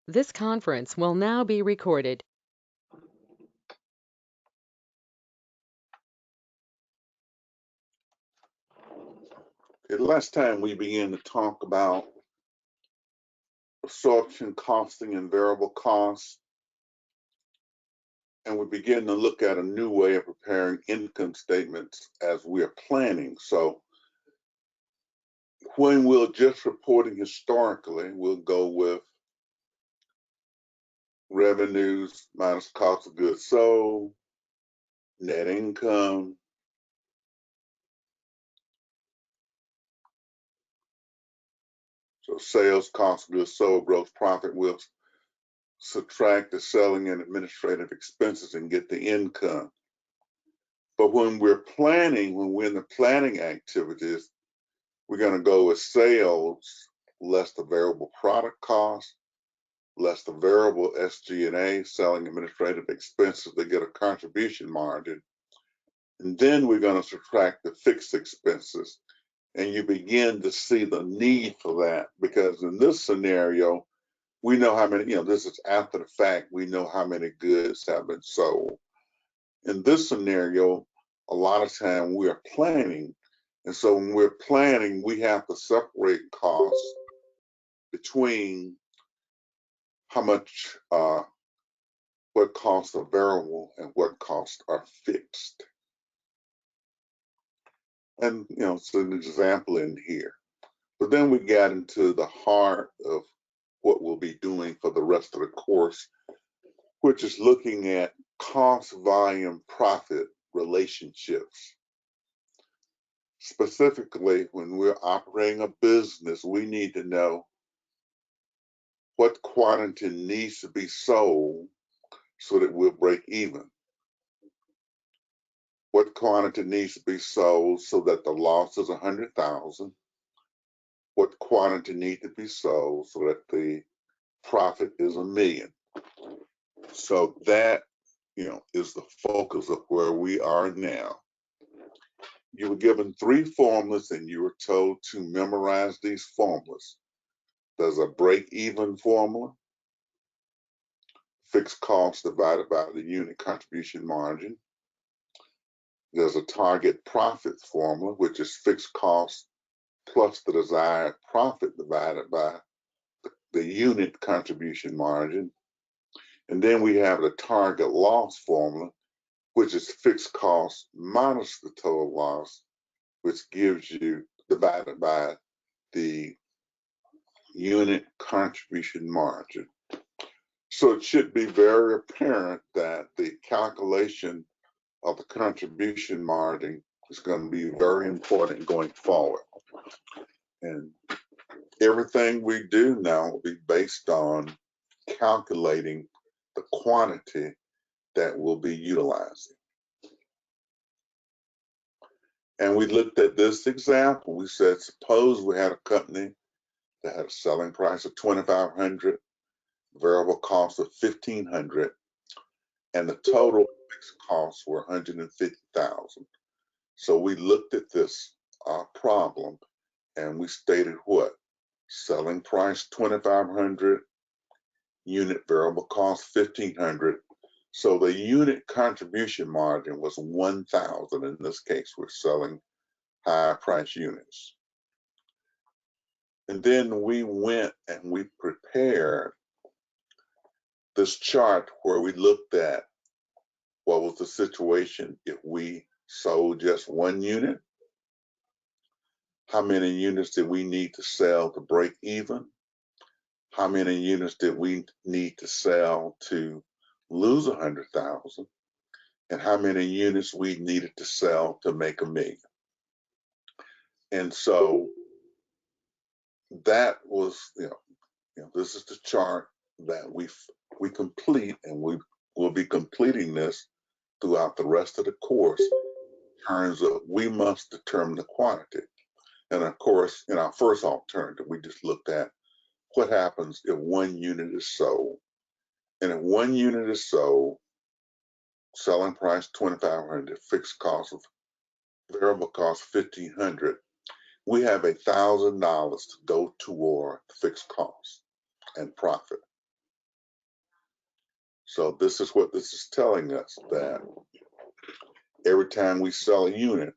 This conference will now be recorded. The last time we began to talk about absorption costing and variable costs, and we begin to look at a new way of preparing income statements as we are planning. So when we're just reporting historically, we'll go with revenues minus cost of goods sold, net income, so sales, cost of goods sold, gross profit. We'll subtract the selling and administrative expenses and get the income. But when we're planning, when we're in the planning activities, we're going to go with sales less the variable product cost, less the variable SG&A, selling administrative expenses. They get a contribution margin. And then we're going to subtract the fixed expenses. And you begin to see the need for that because in this scenario, we know how many, this is after the fact, we know how many goods have been sold. In this scenario, a lot of time we are planning. And so when we're planning, we have to separate costs between how much, what costs are variable and what costs are fixed. And, it's an example in here. But then we got into the heart of what we'll be doing for the rest of the course, which is looking at cost, volume, profit relationships. Specifically, when we're operating a business, we need to know what quantity needs to be sold so that we'll break even. What quantity needs to be sold so that the loss is 100,000. What quantity needs to be sold so that the profit is 1,000,000. So that, is the focus of where we are now. You were given 3 formulas and you were told to memorize these formulas. There's a break-even formula, fixed cost divided by the unit contribution margin. There's a target profit formula, which is fixed cost plus the desired profit divided by the unit contribution margin. And then we have the target loss formula, which is fixed cost minus the total loss, which gives you divided by the unit contribution margin. So it should be very apparent that the calculation of the contribution margin is going to be very important going forward. And everything we do now will be based on calculating the quantity that we'll be utilizing. And we looked at this example. We said, suppose we had a company that had a selling price of $2,500, variable cost of $1,500, and the total fixed costs were $150,000. So we looked at this problem and we stated what? Selling price $2,500, unit variable cost $1,500. So the unit contribution margin was 1,000. In this case, we're selling high price units. And then we went and we prepared this chart where we looked at what was the situation if we sold just 1 unit, how many units did we need to sell to break even, how many units did we need to sell to lose 100,000, and how many units we needed to sell to make 1,000,000. And so that was, this is the chart that we complete, and we will be completing this throughout the rest of the course in terms of we must determine the quantity. And of course, in our first alternative, we just looked at what happens if 1 unit is sold. And if 1 unit is sold, selling price $2,500, fixed cost of variable cost $1,500, we have $1,000 to go toward fixed costs and profit. So this is what this is telling us, that every time we sell a unit,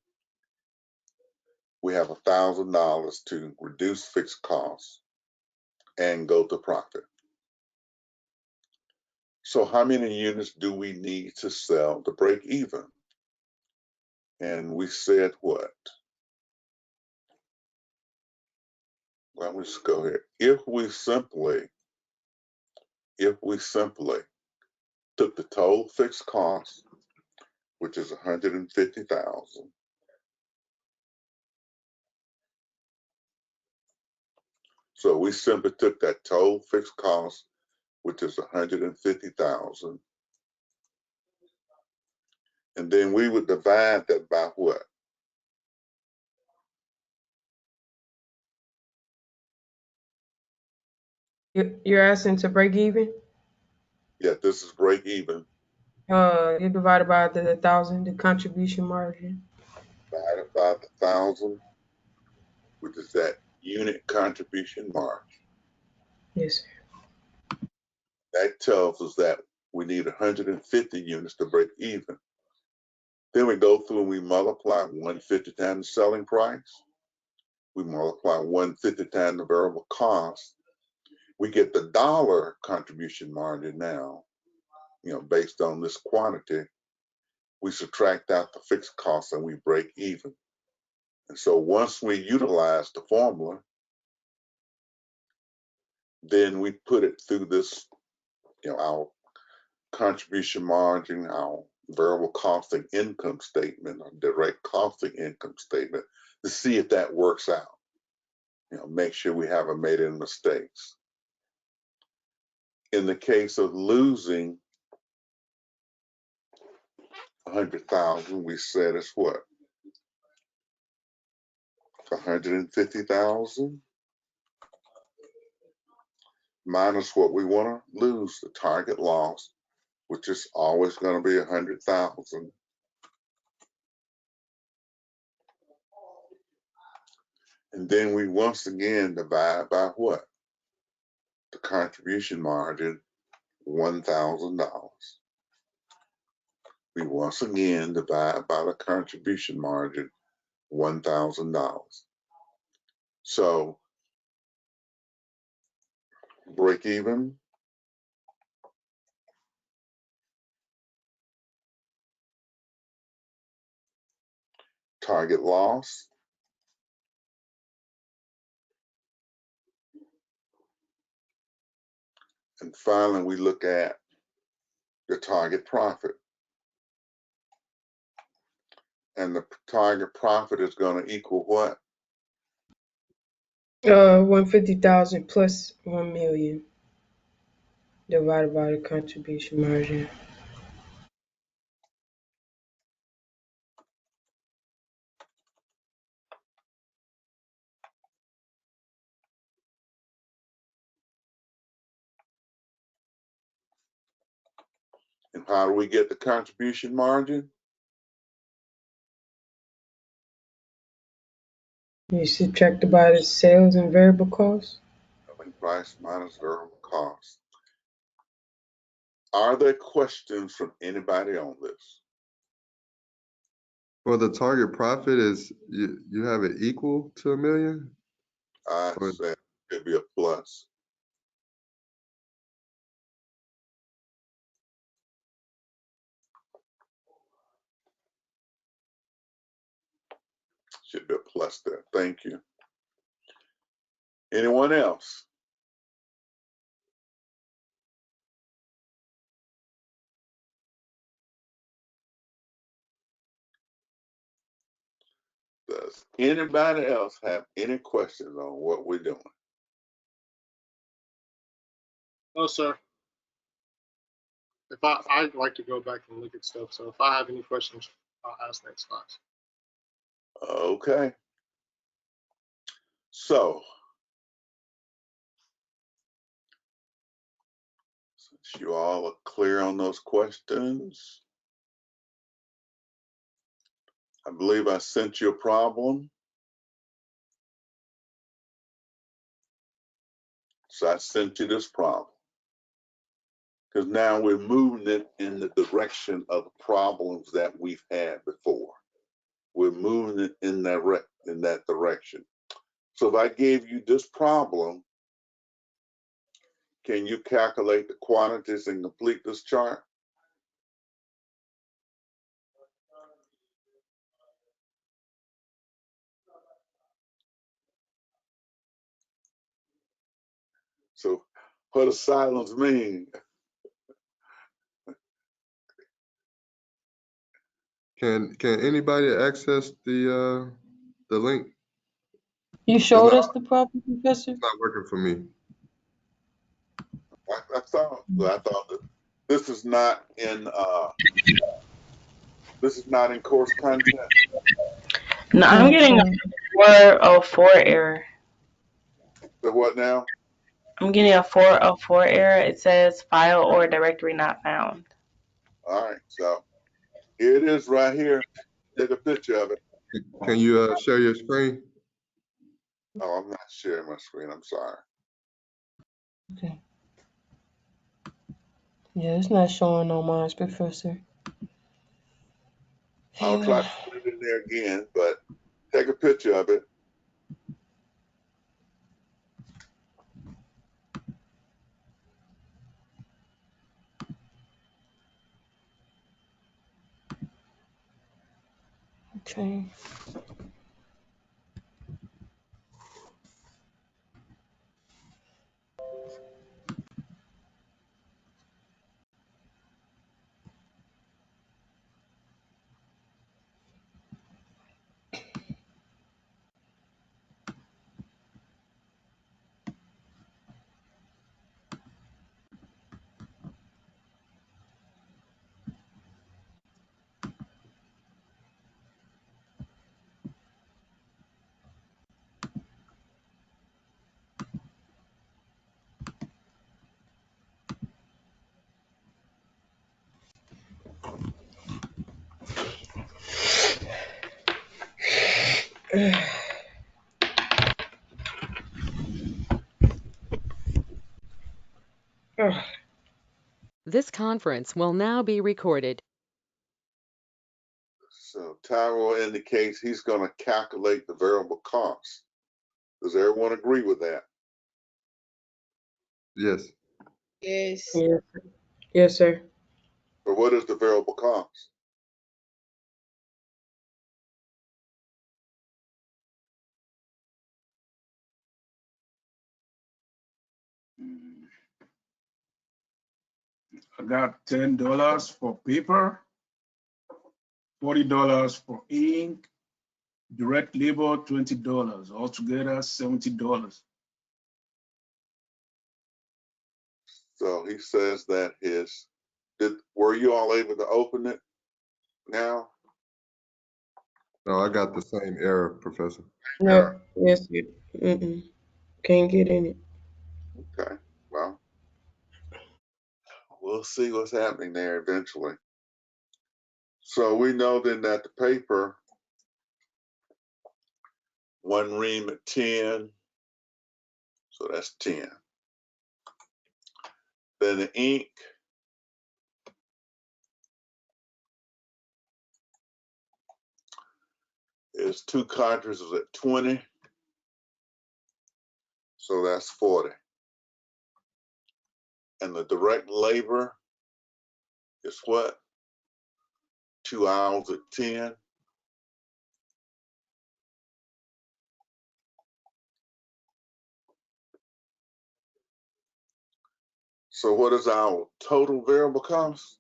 we have $1,000 to reduce fixed costs and go to profit. So how many units do we need to sell to break even? And we said what? Well, let's go here. If we simply took the total fixed cost, which is 150,000, so we simply took that total fixed cost, which is 150,000, and then we would divide that by what? You're asking to break even? Yeah, this is break even. You divided by the 1,000, the contribution margin. Divided by the 1,000, which is that unit contribution margin. Yes, sir. That tells us that we need 150 units to break even. Then we go through and we multiply 150 times the selling price. We multiply 150 times the variable cost. We get the dollar contribution margin now, based on this quantity. We subtract out the fixed costs and we break even. And so once we utilize the formula, then we put it through this, our contribution margin, our variable costing income statement, or direct costing income statement, to see if that works out. Make sure we haven't made any mistakes. In the case of losing 100,000, we said it's what? 150,000 minus what we want to lose, the target loss, which is always going to be 100,000. And then we once again divide by what? The contribution margin, $1,000. We once again divide by the contribution margin, $1,000. So break even, target loss, and finally we look at the target profit. And the target profit is going to equal what? 150,000 plus 1 million divided by the contribution margin. And how do we get the contribution margin? You subtract by the sales and variable costs. Selling price minus variable cost. Are there questions from anybody on this? Well, the target profit is you have it equal to $1 million? I said it could be a plus. Should be a plus there. Thank you. Anyone else? Does anybody else have any questions on what we're doing? No, sir. If I'd like to go back and look at stuff, so if I have any questions, I'll ask next class. Okay. So, since you all are clear on those questions, I believe I sent you a problem. So I sent you this problem. Because now we're moving it in the direction of the problems that we've had before. We're moving it in that direction. So if I gave you this problem, can you calculate the quantities and complete this chart? So what does silence mean? Can anybody access the link? You It's showed not, us the problem, Professor? it's not working for me. I thought that this is not in course content. No, I'm getting a 404 error. So what now? I'm getting a 404 error. It says file or directory not found. All right, so here it is right here. Take a picture of it. Can you share your screen? Oh, I'm not sharing my screen. I'm sorry. Okay. Yeah, it's not showing on mine, Professor. I'll try to put it in there again, but take a picture of it. Okay. This conference will now be recorded. So Tyrell indicates he's going to calculate the variable cost. Does everyone agree with that? Yes. Yes. Yes. Yes, sir. Or what is the variable cost? I got $10 for paper, $40 for ink, direct labor, $20, altogether $70. So he says that were you all able to open it now? No, I got the same error, Professor. No. Yes, sir. Can't get in it. Okay, well, we'll see what's happening there eventually. So we know then that the paper, one ream at 10, so that's 10. Then the ink, is 2 cartridges at 20, so that's 40. And the direct labor is what? 2 hours at 10. So what is our total variable cost?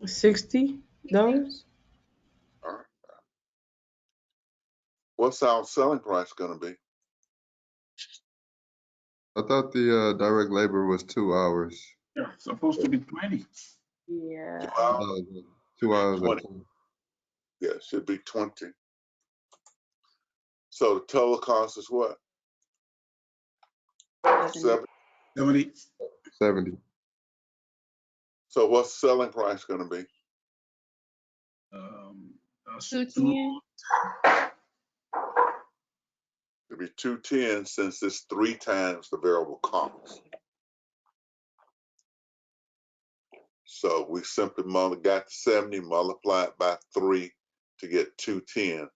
$60? All right. What's our selling price going to be? I thought the direct labor was 2 hours. Yeah, supposed to be 20. Yeah. 2 hours? 2 hours. 20. Yeah, it should be 20. So the total cost is what? 7. 70. 70. So what's the selling price going to be? That's 210. It'll be 210 since it's 3 times the variable cost. So we simply got 70, multiplied by 3 to get 210.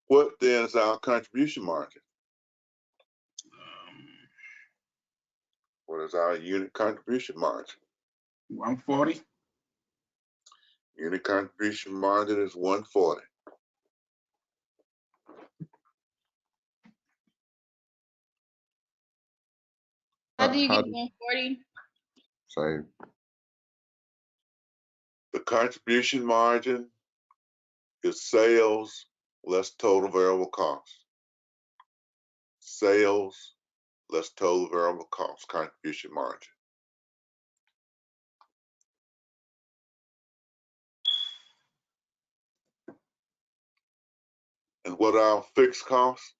What then is our contribution margin? What is our unit contribution margin? 140. Unit contribution margin is 140. How do you How get 140? Same. The contribution margin is sales less total variable cost. Sales less total variable cost, contribution margin. And what are our fixed costs?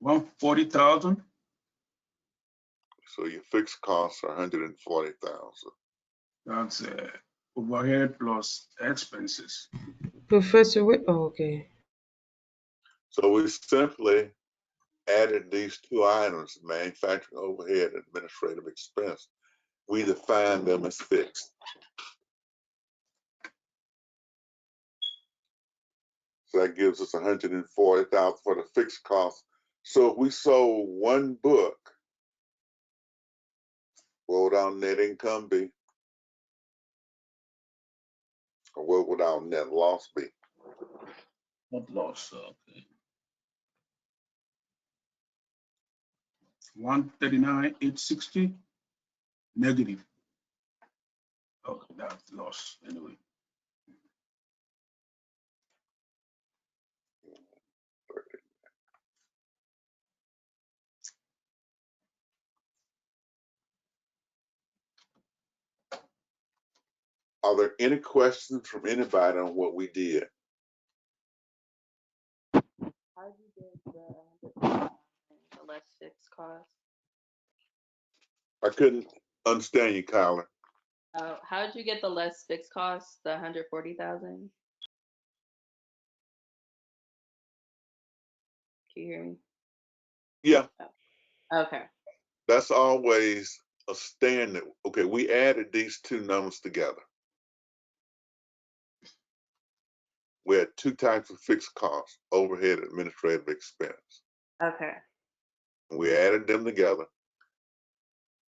140,000. So your fixed costs are 140,000. That's overhead plus expenses. Professor Whit, oh, okay. So we simply added these two items, manufacturing overhead and administrative expense. We define them as fixed. So that gives us 140,000 for the fixed cost. So if we sold one book, what would our net income be? Or what would our net loss be? Not loss. Okay. 139,860 negative. Okay, that's loss anyway. Are there any questions from anybody on what we did? How did you get the less fixed cost? I couldn't understand you, Kyler. How did you get the less fixed cost, the 140,000? Can you hear me? Yeah, Okay. that's always a standard. Okay, we added these two numbers together. We had two types of fixed costs, overhead and administrative expense. Okay. We added them together.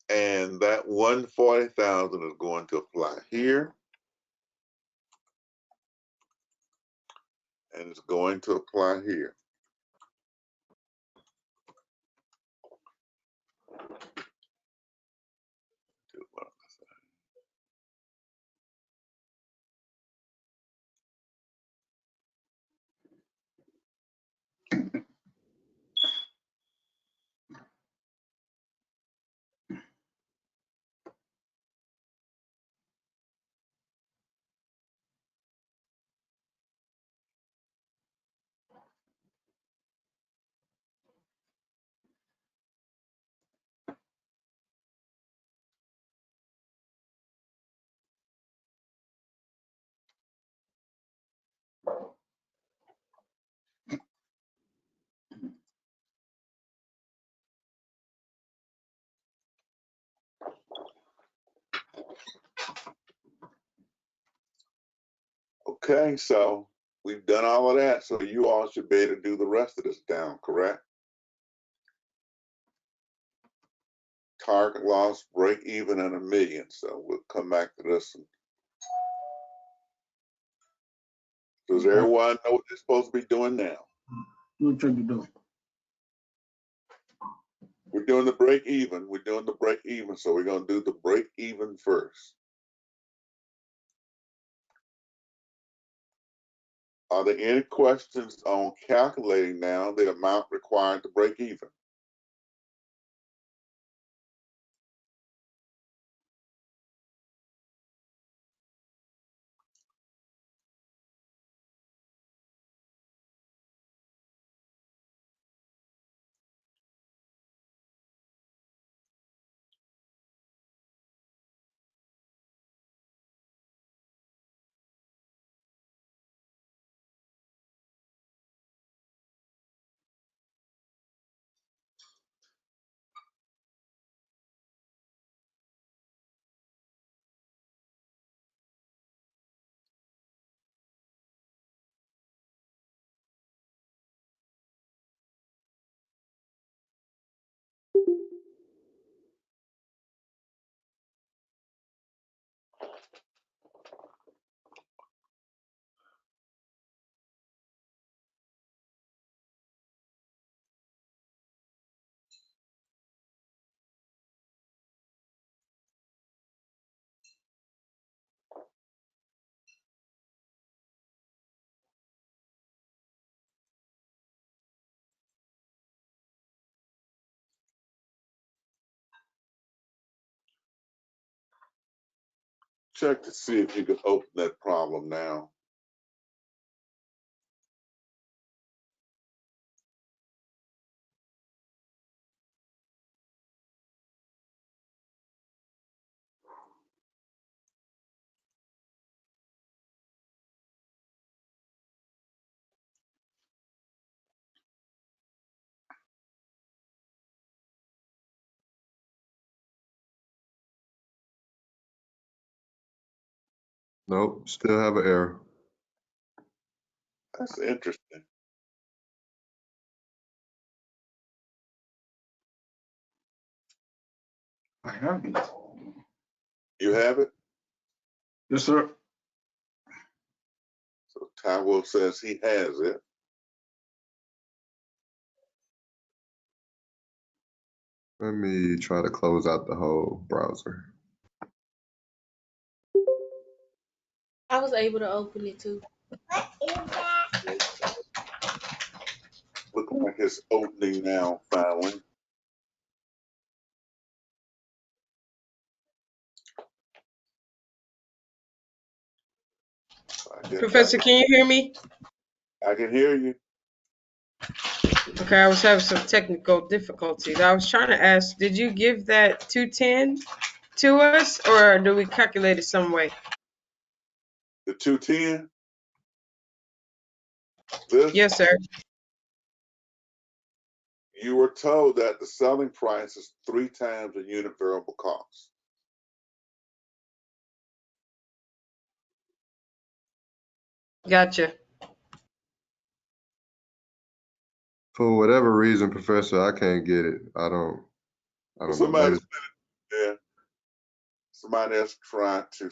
And that 140,000 is going to apply here. And it's going to apply here. Okay, so we've done all of that. So you all should be able to do the rest of this down, correct? Target loss, break even, and 1 million. So we'll come back to this. Does everyone know what they're supposed to be doing now? What should you do? We're doing the break even. We're doing the break even. So we're going to do the break even first. Are there any questions on calculating now the amount required to break even? Check to see if you can open that problem now. Nope, still have an error. That's interesting. I have it. You have it? Yes, sir. So Tywell says he has it. Let me try to close out the whole browser. I was able to open it too. Looks like it's opening now, finally. I guess Professor, can you hear me? I can hear you. Okay, I was having some technical difficulties. I was trying to ask, did you give that 210 to us, or do we calculate it some way? The 210? This, Yes, sir. you were told that the selling price is 3 times the unit variable cost. Gotcha. For whatever reason, Professor, I can't get it. I don't know. Somebody, Maybe yeah, somebody else tried to,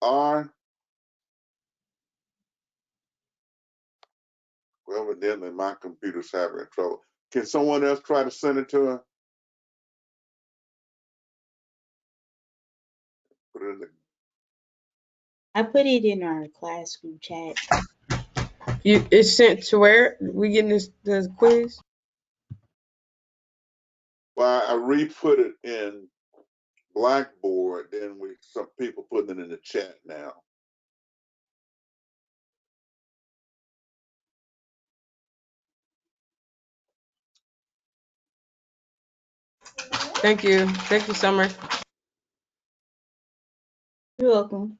R. Well, evidently my computer's having trouble. Can someone else try to send it to her? Put it in the, I put it in our class group chat. It's sent to where? We getting this quiz? well, I re-put it in Blackboard, then some people putting it in the chat now. Thank you. Thank you, Summer. You're welcome.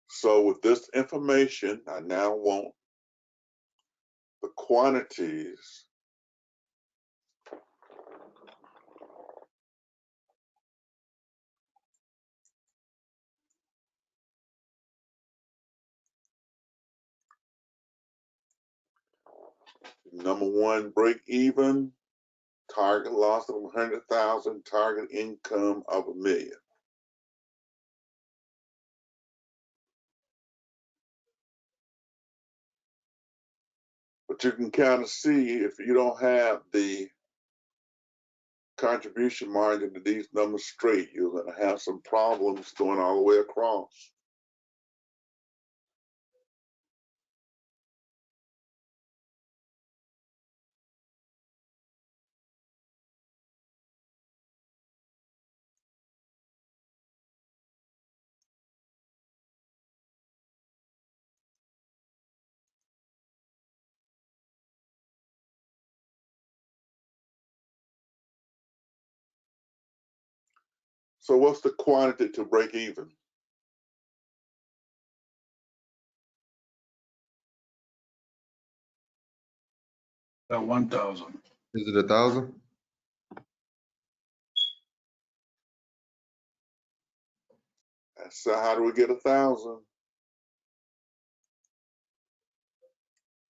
So with this information, I now want the quantities number one, break even, target loss of 100,000, target income of $1 million. But you can kind of see if you don't have the contribution margin to these numbers straight, you're going to have some problems going all the way across. So what's the quantity to break even? That 1,000. is it 1,000? So how do we get 1,000?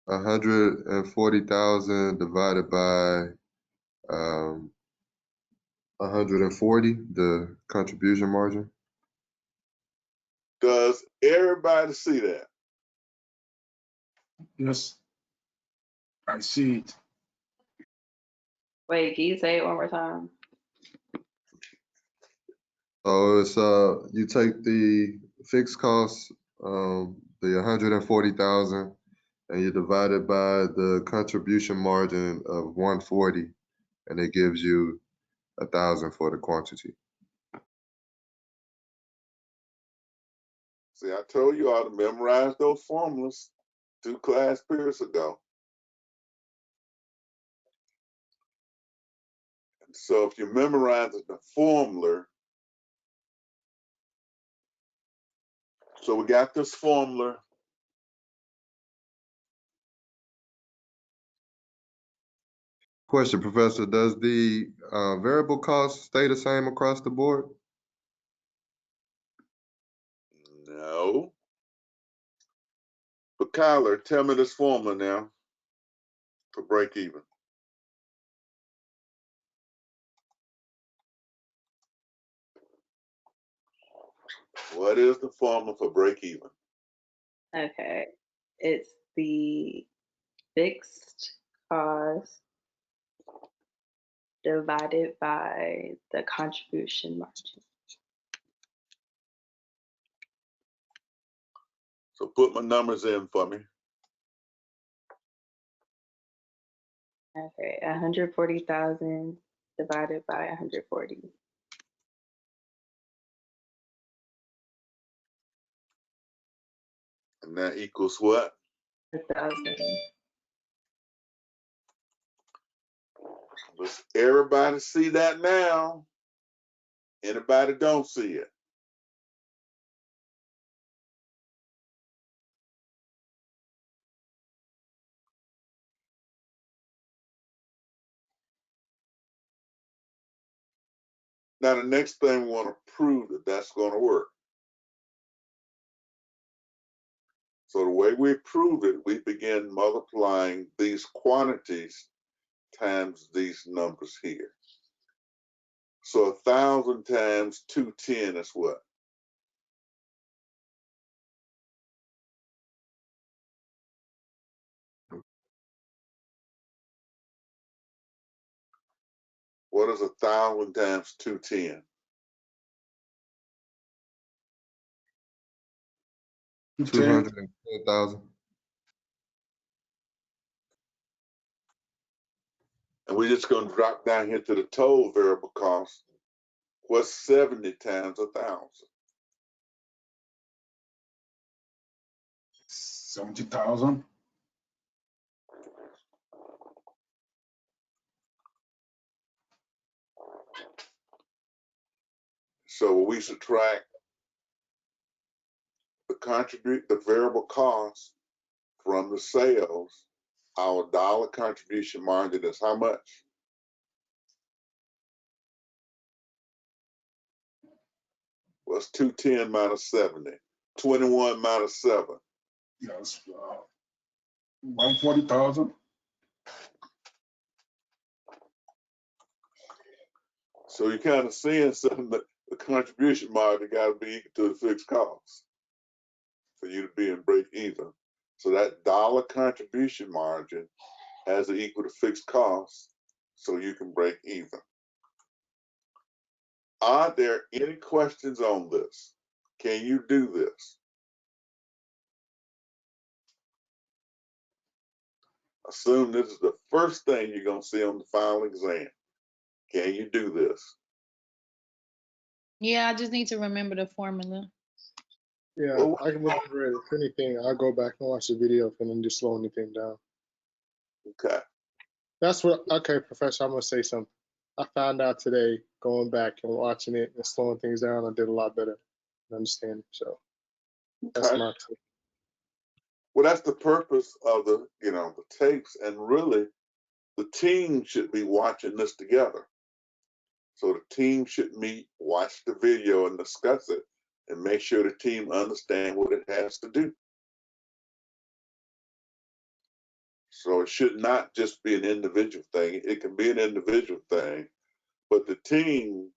140,000 divided by 140, the contribution margin. Does everybody see that? Yes. I see it. Wait, can you say it one more time? So it's you take the fixed costs, the 140,000, and you divide it by the contribution margin of 140, and it gives you 1,000 for the quantity. See, I told you all to memorize those formulas 2 class periods ago. And so if you're memorizing the formula, so we got this formula. Question, Professor, does the variable cost stay the same across the board? No. But Kyler, tell me this formula now for break even. What is the formula for break even? Okay, it's the fixed cost divided by the contribution margin. So put my numbers in for me. Okay, 140,000 divided by 140. And that equals what? 1,000. Does everybody see that now? Anybody don't see it? Now the next thing we want to prove that that's going to work. So the way we prove it, we begin multiplying these quantities times these numbers here. So 1,000 times 210 is what? What is 1,000 times 210? 210,000. And we're just going to drop down here to the total variable cost. What's 70 times 1,000? 70,000. So we subtract the variable cost from the sales. Our dollar contribution margin is how much? What's 210 minus 70? 21 minus 7. Yes. 140,000. So you're kind of seeing something that the contribution margin got to be equal to the fixed cost for you to be in break even. So that dollar contribution margin has to equal to fixed costs so you can break even. Are there any questions on this? Can you do this? Assume this is the first thing you're going to see on the final exam. Can you do this? Yeah, I just need to remember the formula. Yeah, Well, I can look through it. If anything, I'll go back and watch the video and then just slow anything down. Okay. That's what, okay, Professor, I'm going to say something. I found out today, going back and watching it and slowing things down, I did a lot better in understanding. So that's Okay. my tip. Well, that's the purpose of the tapes, and really the team should be watching this together. So the team should meet, watch the video and discuss it, and make sure the team understand what it has to do. So it should not just be an individual thing. It can be an individual thing, but the team,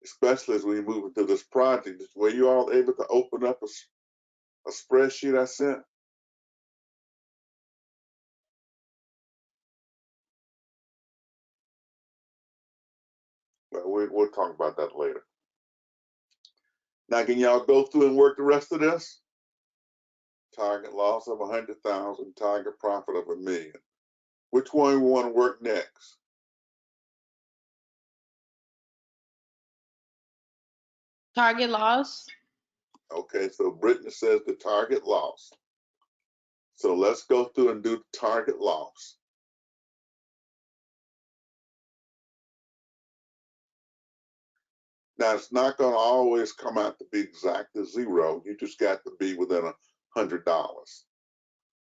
especially as we move into this project, were you all able to open up a spreadsheet I sent? Well, we'll talk about that later. Now, can y'all go through and work the rest of this? Target loss of 100,000, target profit of $1 million. Which one we want to work next? Target loss. Okay, so Brittany says the target loss. So let's go through and do the target loss. Now, it's not going to always come out to be exactly zero. You just got to be within $100.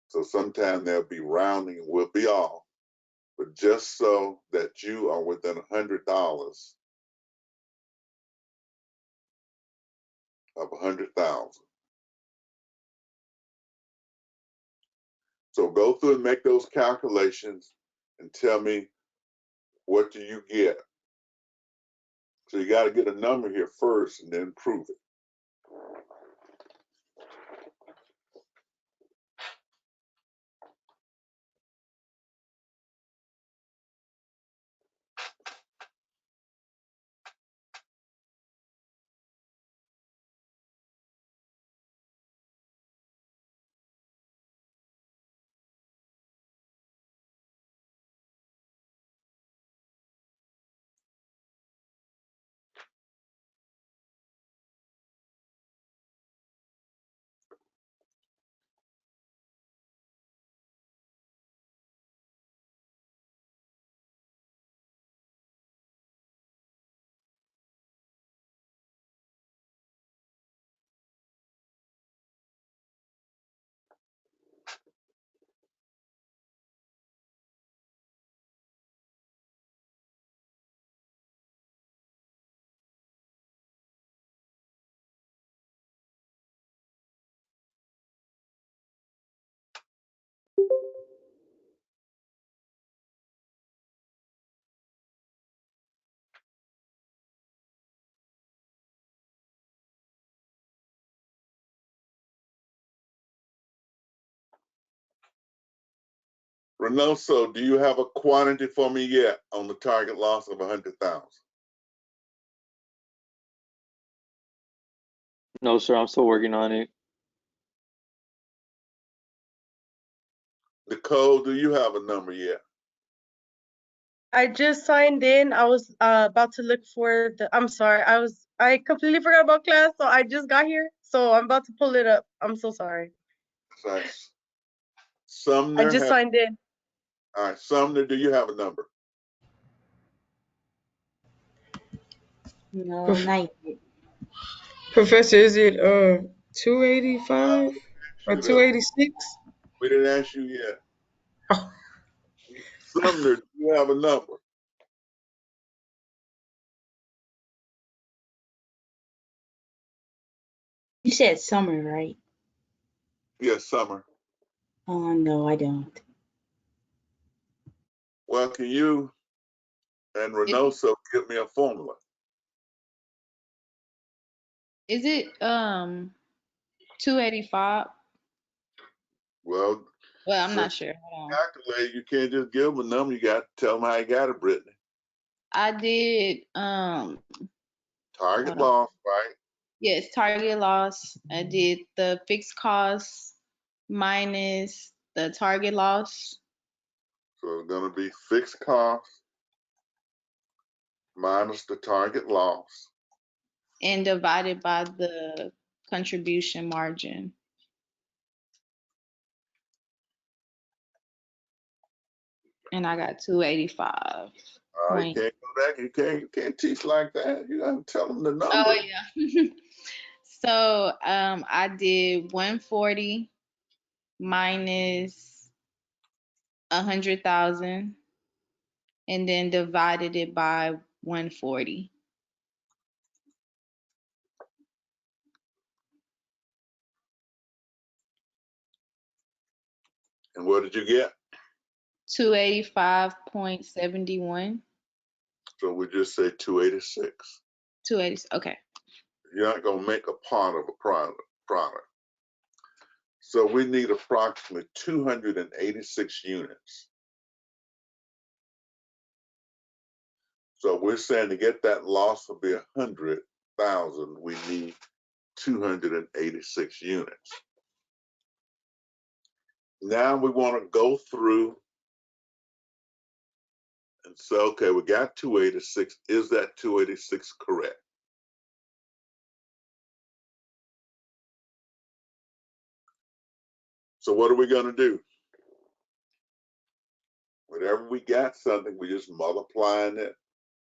So sometimes there'll be rounding, will be off, but just so that you are within $100 of 100,000. So go through and make those calculations and tell me, what do you get? So you got to get a number here first and then prove it. Reynoso, do you have a quantity for me yet on the target loss of 100,000? No, sir, I'm still working on it. Nicole, do you have a number yet? I just signed in. I was about to look for the. I'm sorry. I completely forgot about class, so I just got here. So I'm about to pull it up. I'm so sorry. Thanks. I Sumner, just signed in. all right, Sumner, do you have a number? No, not yet. Professor, is it 285 or Shoot up. 286? We didn't ask you yet. Oh, Sumner, do you have a number? You said summer, right? Yes, Summer. Oh, no, I don't. Well, can you and Reynoso give me a formula? Is it 285? Well, Well, I'm so not sure. Hold on. calculate, you can't just give them a number. You got to tell them how you got it, Brittany. I did Target hold on. loss, right? Yes, target loss. I did the fixed cost minus the target loss. So it's going to be fixed cost minus the target loss. And divided by the contribution margin. And I got 285. You can't go back. You can't teach like that. You got to tell them the number. Oh yeah. So I did 140 minus 100,000 and then divided it by 140. And what did you get? 285.71. So we just say 286. 280. Okay. You're not going to make a part of a product. So we need approximately 286 units. So we're saying to get that loss to be 100,000, we need 286 units. Now we want to go through and say, okay, we got 286. Is that 286 correct? So what are we gonna do? Whenever we got something, we just multiplying it,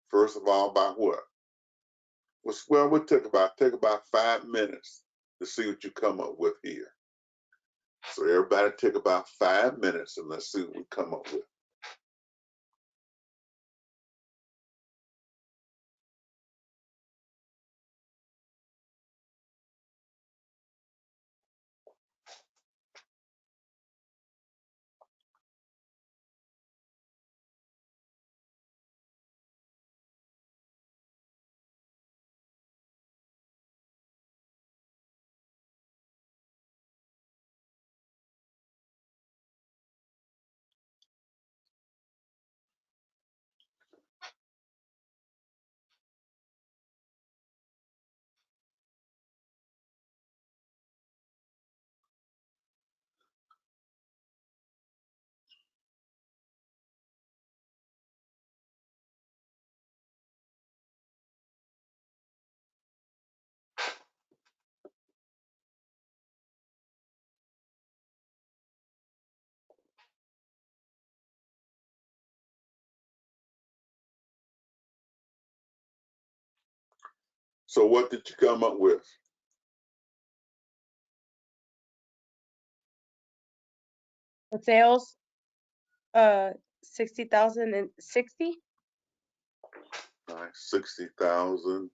first of all, by what? Well, we'll take about 5 minutes to see what you come up with here. So everybody take about 5 minutes and let's see what we come up with. So what did you come up with? The sales, 60,060. All right, 60,000.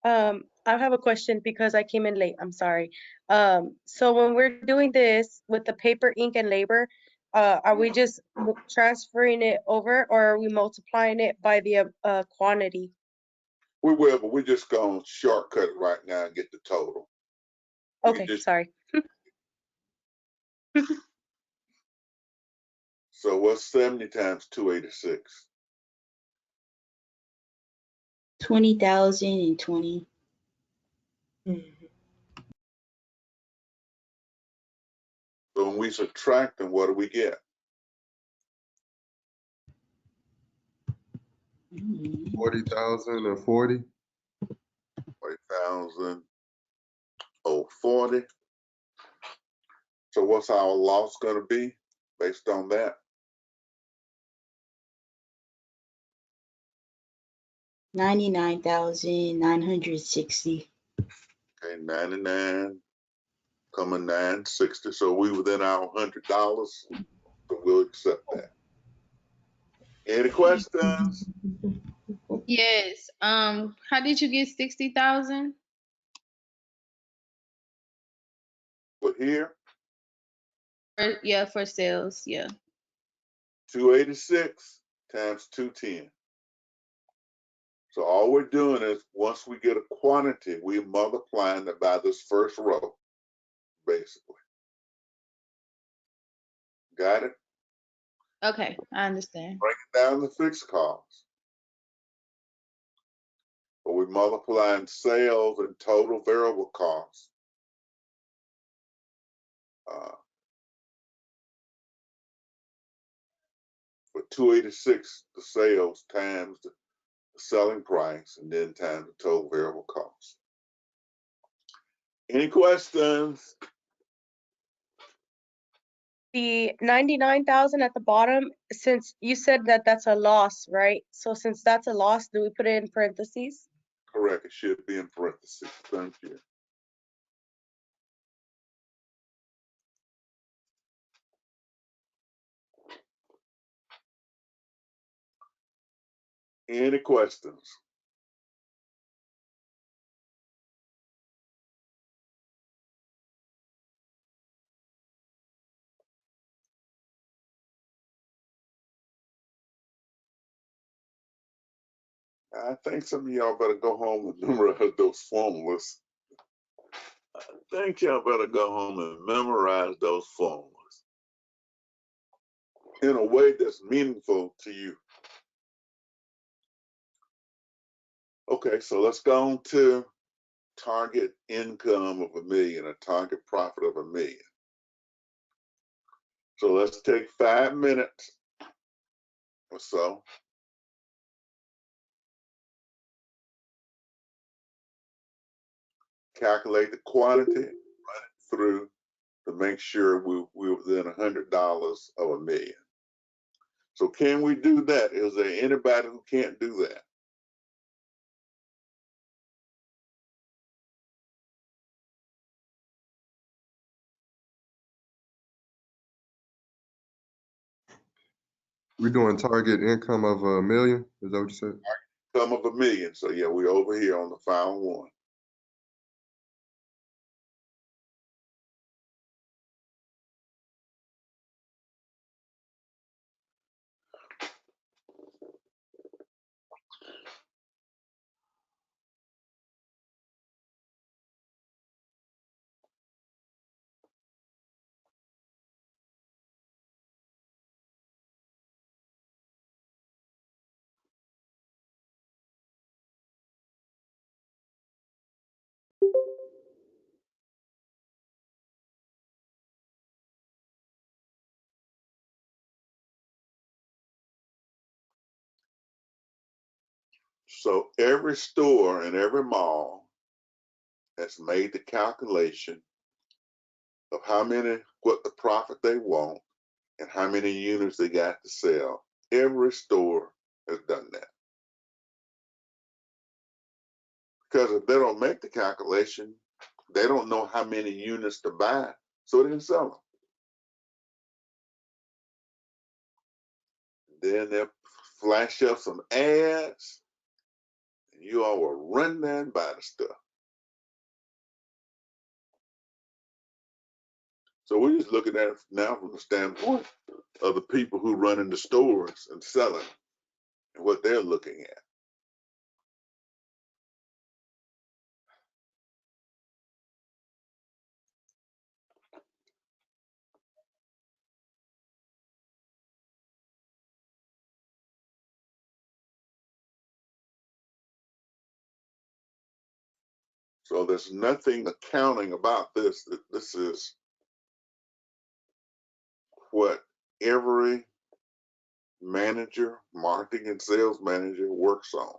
I have a question because I came in late. I'm sorry. So when we're doing this with the paper, ink, and labor, are we just transferring it over, or are we multiplying it by the quantity? We will, but we're just gonna shortcut it right now and get the total. We can Okay, just- sorry. So what's 70 times 286? 20,020. So when we subtract them, what do we get? 40,040. 40,040. So what's our loss gonna be based on that? 99,960. Okay, 99,960. So we within our $100. So we'll accept that. Any questions? Yes. How did you get 60,000? But here, Yeah, for sales. Yeah. 286 times 210. So all we're doing is once we get a quantity, we're multiplying it by this first row, basically. Got it? Okay, I understand. Bring it down to fixed costs. But we're multiplying sales and total variable costs. For 286, the sales times the selling price and then times the total variable cost. Any questions? The 99,000 at the bottom, since you said that that's a loss, right? So since that's a loss, do we put it in parentheses? Correct, it should be in parentheses. Thank you. Any questions? I think some of y'all better go home and memorize those formulas. I think y'all better go home and memorize those formulas in a way that's meaningful to you. Okay, so let's go on to target income of $1 million, a target profit of $1 million. So let's take 5 minutes or so. Calculate the quantity, run it through to make sure we're within $100 of $1 million. So can we do that? Is there anybody who can't do that? We're doing target income of $1 million, is that what you said? Some of $1 million. So yeah, we're over here on the final one. So every store and every mall has made the calculation of what the profit they want and how many units they got to sell. Every store has done that. Because if they don't make the calculation, they don't know how many units to buy, so they didn't sell them. Then they'll flash up some ads, and you all will run there and buy the stuff. So we're just looking at it now from the standpoint of the people who run in the stores and selling and what they're looking at. So there's nothing accounting about this. This is what every manager, marketing and sales manager works on.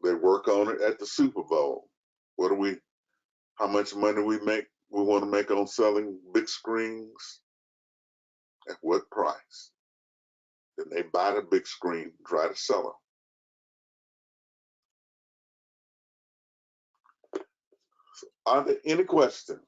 They work on it at the Super Bowl. How much money we want to make on selling big screens? At what price? Then they buy the big screen and try to sell them. Are there any questions?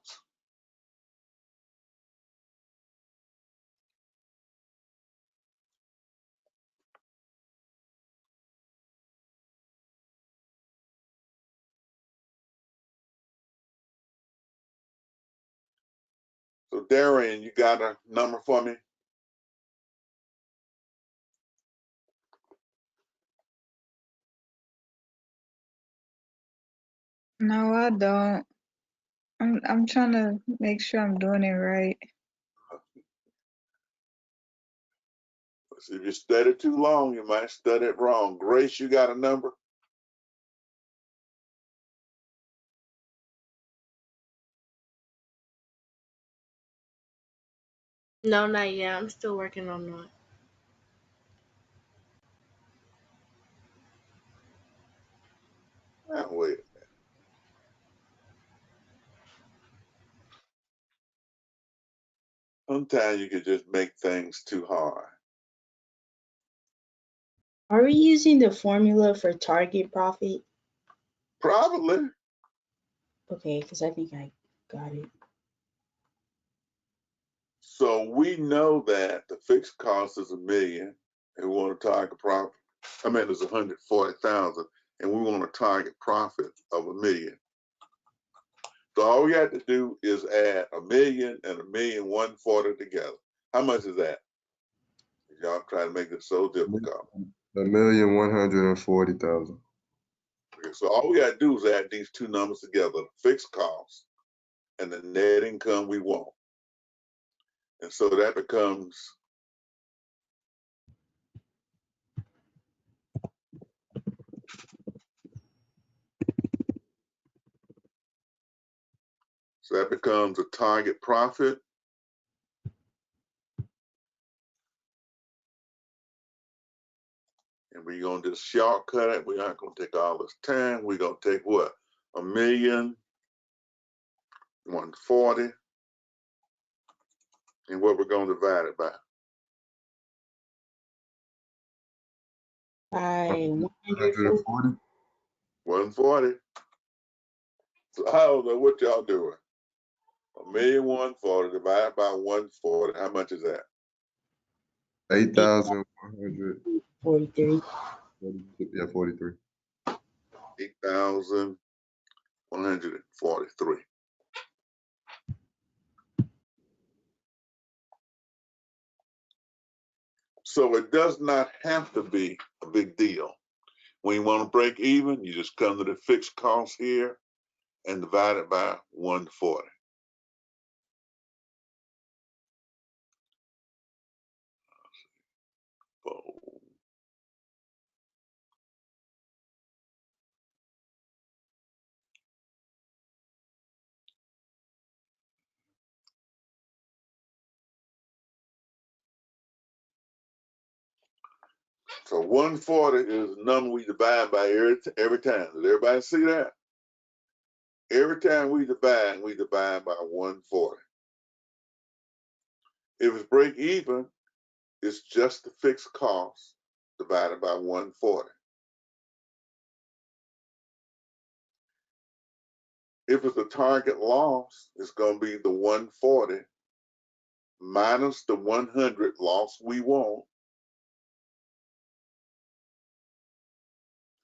So Darian, you got a number for me? No, I don't. I'm trying to make sure I'm doing it right. If you study too long, you might study it wrong. Grace, you got a number? No, not yet. I'm still working on that. Now, wait a minute. Sometimes you can just make things too hard. Are we using the formula for target profit? Probably. Okay, because I think I got it. So we know that the fixed cost is $1 million, and we want to target profit. I mean, it's 140,000, and we want to target profit of $1 million. So all we have to do is add $1 million and $1,140,000 together. How much is that? Y'all try to make it so difficult. $1,140,000. Okay, so all we got to do is add these two numbers together: the fixed cost and the net income we want. And so that becomes a target profit. And we're going to just shortcut it. We're not going to take all this time. We're going to take what? 1,140,000, and what we're going to divide it by. By 140. 140. So I don't know what y'all doing. 1,140,000 divided by 140. How much is that? 8,100. 43. Yeah, 43. 8,143. So it does not have to be a big deal. When you want to break even, you just come to the fixed cost here and divide it by 140. So 140 is the number we divide by every time. Does everybody see that? Every time we divide by 140. If it's break even, it's just the fixed cost divided by 140. If it's a target loss, it's going to be the 140 minus the 100 loss we want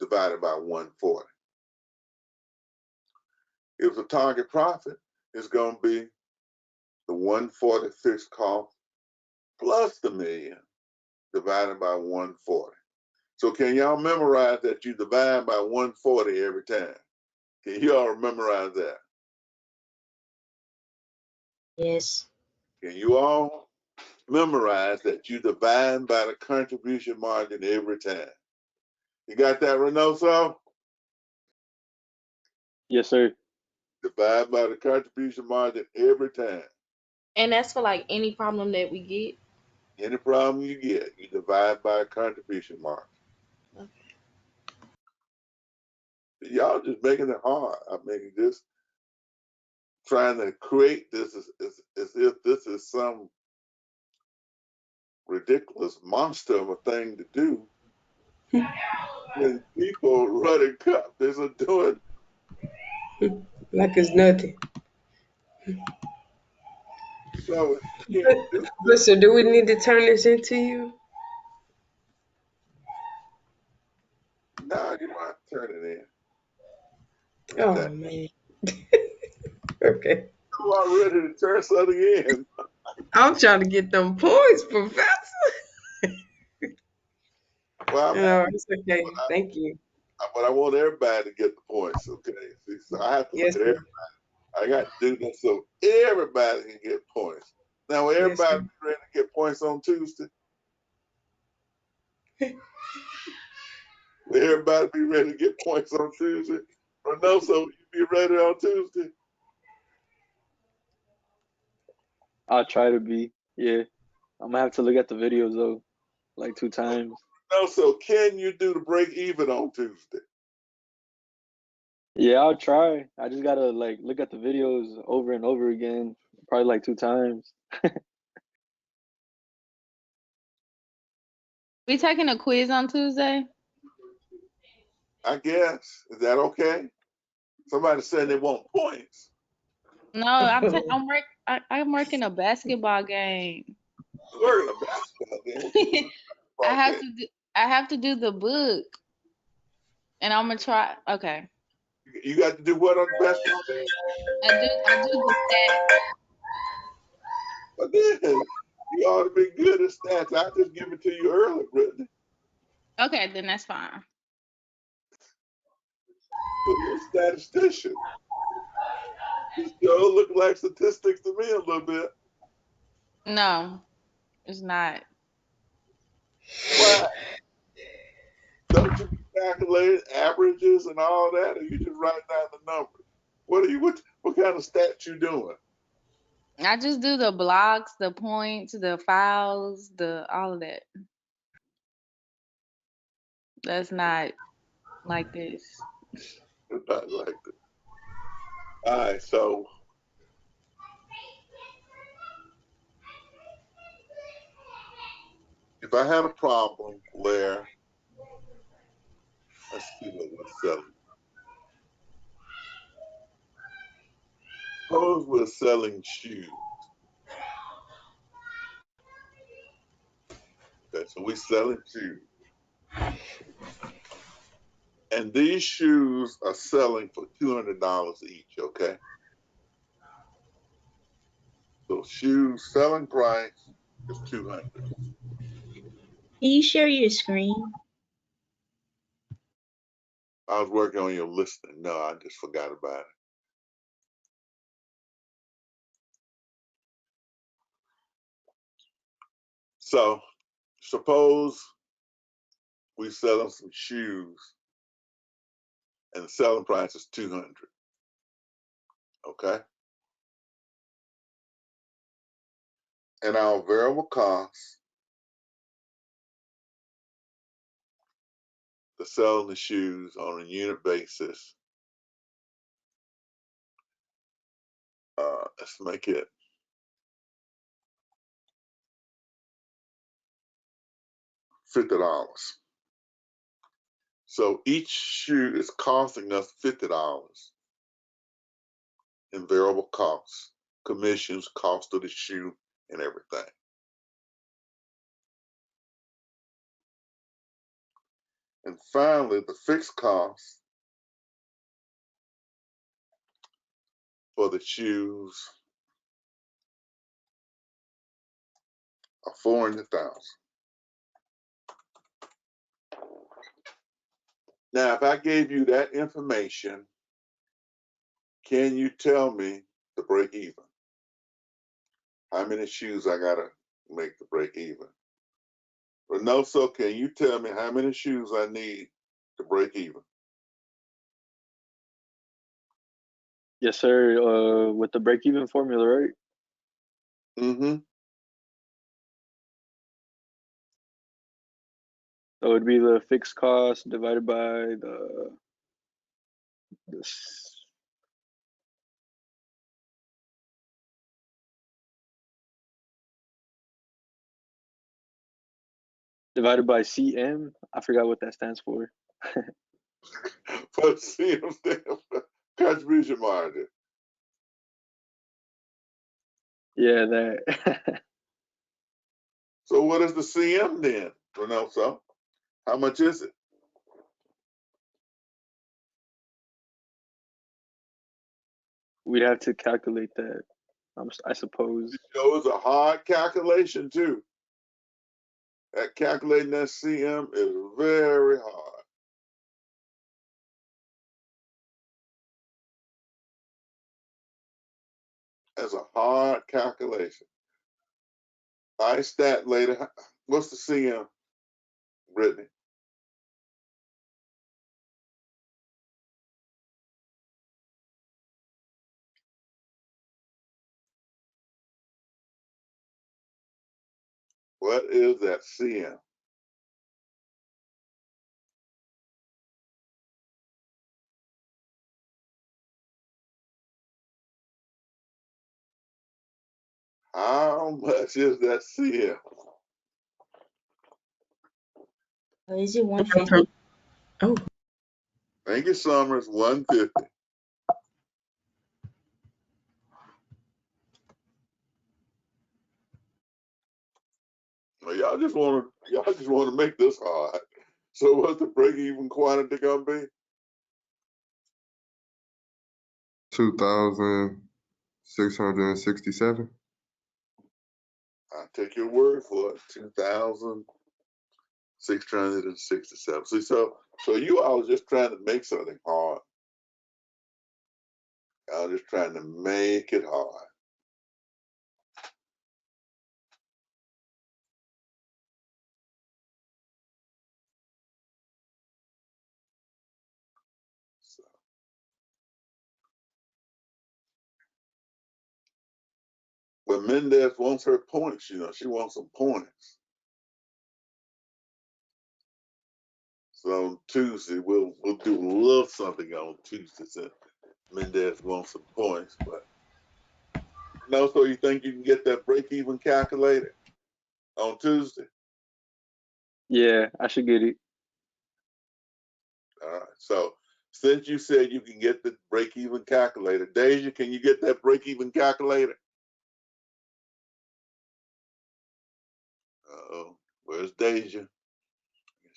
divided by 140. If the target profit, it's going to be the 140 fixed cost plus the million divided by 140. So can y'all memorize that you divide by 140 every time? Can y'all memorize that? Yes. Can you all memorize that you divide by the contribution margin every time? You got that, Reynoso? Yes, sir. Divide by the contribution margin every time. And that's for like any problem that we get. Any problem you get, you divide by a contribution margin. Okay. Y'all just making it hard. I mean, just trying to create this as if this is some ridiculous monster of a thing to do. When people running companies are doing Like it's nothing. so. Listen, do we need to turn this into you? No, you don't have to turn it in. Oh man. Okay. You are ready to turn something in. I'm trying to get them points, Professor. Well, No, it's okay. Thank you. but I want everybody to get the points, okay? See, so I have to Yes, look at sir. everybody. I got to do that so everybody can get points. Now, will Yes, everybody sir. be ready to get points on Tuesday? Will everybody be ready to get points on Tuesday? Or no, so you be ready on Tuesday? I'll try to be. Yeah. I'm gonna have to look at the videos though, like 2 times. No, so can you do the break even on Tuesday? Yeah, I'll try. I just gotta like look at the videos over and over again, probably like 2 times. We taking a quiz on Tuesday? I guess. Is that okay? Somebody said they want points. No, I'm working a basketball game. We're in a basketball game. I have to do the book, and I'm gonna try. Okay, You got to do what on the basketball game? I do the stats. But then you ought to be good at stats. I just give it to you early, Brittany. Okay, then that's fine. But you're a statistician. This show look like statistics to me a little bit. No, it's not. Why? Don't you calculate averages and all that, or you just write down the numbers? What kind of stats you doing? I just do the blocks, the points, the fouls, all of that. That's not like this. It's not like that. All right, so if I had a problem where, let's see what we're selling. Suppose we're selling shoes. Okay, so we're selling shoes. And these shoes are selling for $200 each, okay? So shoes selling price is $200. Can you share your screen? I was working on your listing. No, I just forgot about it. So suppose we selling some shoes and the selling price is $200. Okay. And our variable costs to sell the shoes on a unit basis, let's make it $50. So each shoe is costing us $50 in variable costs, commissions, cost of the shoe, and everything. And finally, the fixed costs for the shoes are $400,000. Now, if I gave you that information, can you tell me the break even? How many shoes I gotta make to break even? Reynoso, can you tell me how many shoes I need to break even? Yes, sir. With the break-even formula, right? Mm-hmm. So it'd be the fixed cost divided by this divided by CM. I forgot what that stands for. For CM contribution margin. Yeah, that. So what is the CM then, Reynoso? How much is it? We'd have to calculate that. I suppose. So it's a hard calculation too. That calculating that CM is very hard. That's a hard calculation. I stat later. What's the CM, Brittany? What is that CM? How much is that CM? Or is it 150? Oh, Thank you, Summers. 150. Well, y'all just want to make this hard. So what's the break-even quantity gonna be? 2,667. I'll take your word for it. 2,667. See, so you all are just trying to make something hard. Y'all just trying to make it hard. So, but Mendez wants her points. She wants some points. So on Tuesday we'll do a little something on Tuesday. Mendez wants some points, but no. So you think you can get that break-even calculated on Tuesday? Yeah, I should get it. All right. So since you said you can get the break-even calculator, Deja, can you get that break-even calculator? Uh-oh. Where's Deja?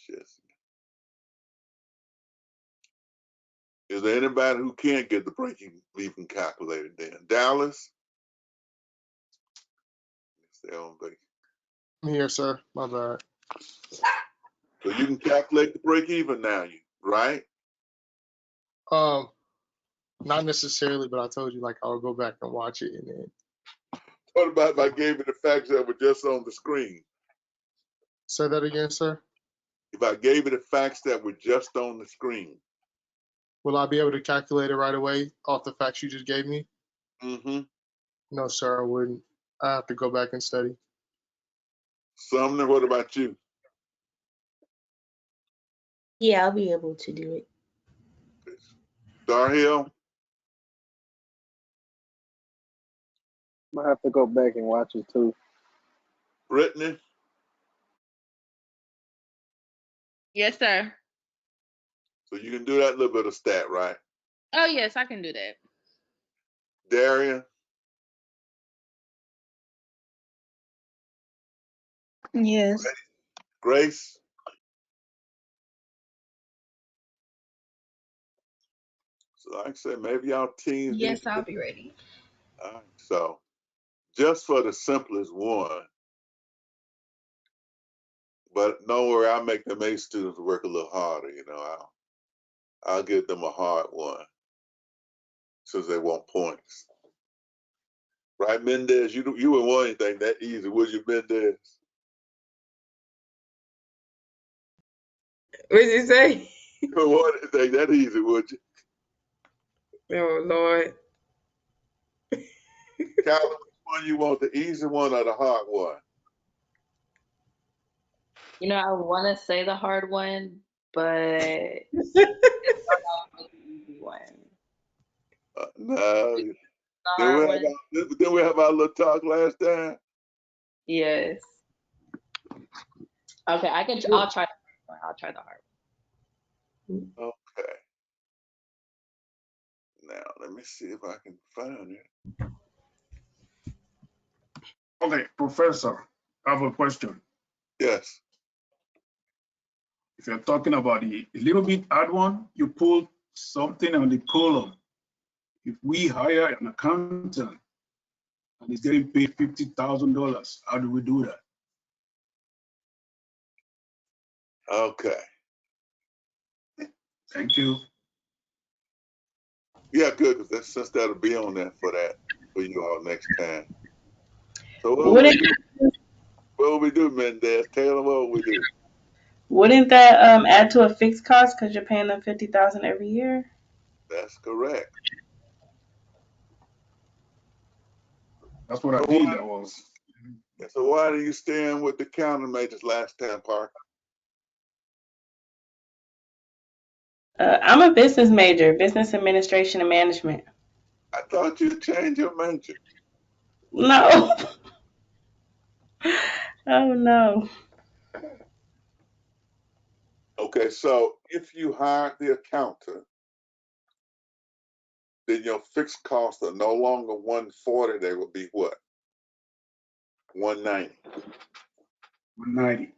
Yes. Is there anybody who can't get the break-even calculator then? Dallas? Stay on vacation. I'm here, sir. My bad. So you can calculate the break-even now, right? Not necessarily, but I told you like I'll go back and watch it and then. What about if I gave you the facts that were just on the screen? Say that again, sir. If I gave you the facts that were just on the screen. Will I be able to calculate it right away off the facts you just gave me? Mm-hmm. No, sir, I wouldn't. I have to go back and study. Sumner, what about you? Yeah, I'll be able to do it. Darhill? Might have to go back and watch it too. Brittany? Yes, sir. So you can do that little bit of stat, right? Oh, yes, I can do that. Darian? Yes. Grace? So like I said, maybe y'all teams need Yes, to I'll be ready. all right. So just for the simplest one, but don't worry, I'll make them A students work a little harder, you know. I'll give them a hard one since they want points. Right, Mendez? You wouldn't want anything that easy, would you, Mendez? What did you say? You wouldn't want anything that easy, would you? Oh Lord. Calvin, which one you want, the easy one or the hard one? You know, I want to say the hard one, but it's the easy one. No. The hard one, Didn't we have our little talk last time? yes. Okay, I'll try the hard one. I'll try the hard one. Okay. Now, let me see if I can find it. Okay, Professor, I have a question. Yes. If you're talking about the little bit hard one, you pull something on the column. If we hire an accountant and he's getting paid $50,000, how do we do that? Okay. Thank you. Yeah, good, because since that'll be on there for you all next time. So Wouldn't what will we do, Mendez? Taylor, what will we do? wouldn't that add to a fixed cost because you're paying them $50,000 every year? That's correct. That's what I did. That was. So why do you stand with the countermeasures last time, Parker? I'm a business major, business administration and management. I thought you changed your major. No. Oh no. Okay, so if you hired the accountant, then your fixed costs are no longer 140, they will be what? 190. 190.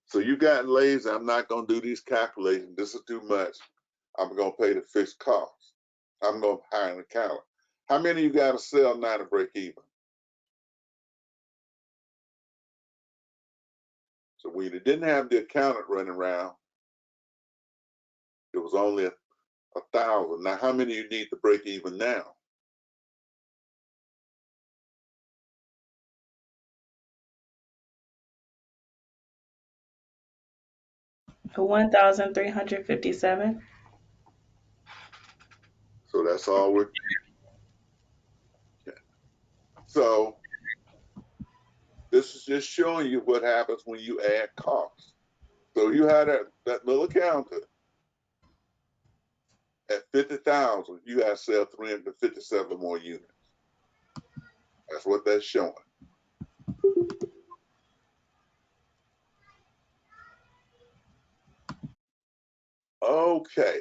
So you got lazy, I'm not gonna do these calculations. This is too much. I'm gonna pay the fixed costs. I'm gonna hire an accountant. How many of you got to sell now to break even? So when you didn't have the accountant running around, it was only 1,000. Now, how many you need to break even now? For 1,357. So that's all we're. Okay. So this is just showing you what happens when you add costs. So you had that little accountant at 50,000, you got to sell 357 more units. That's what that's showing. Okay.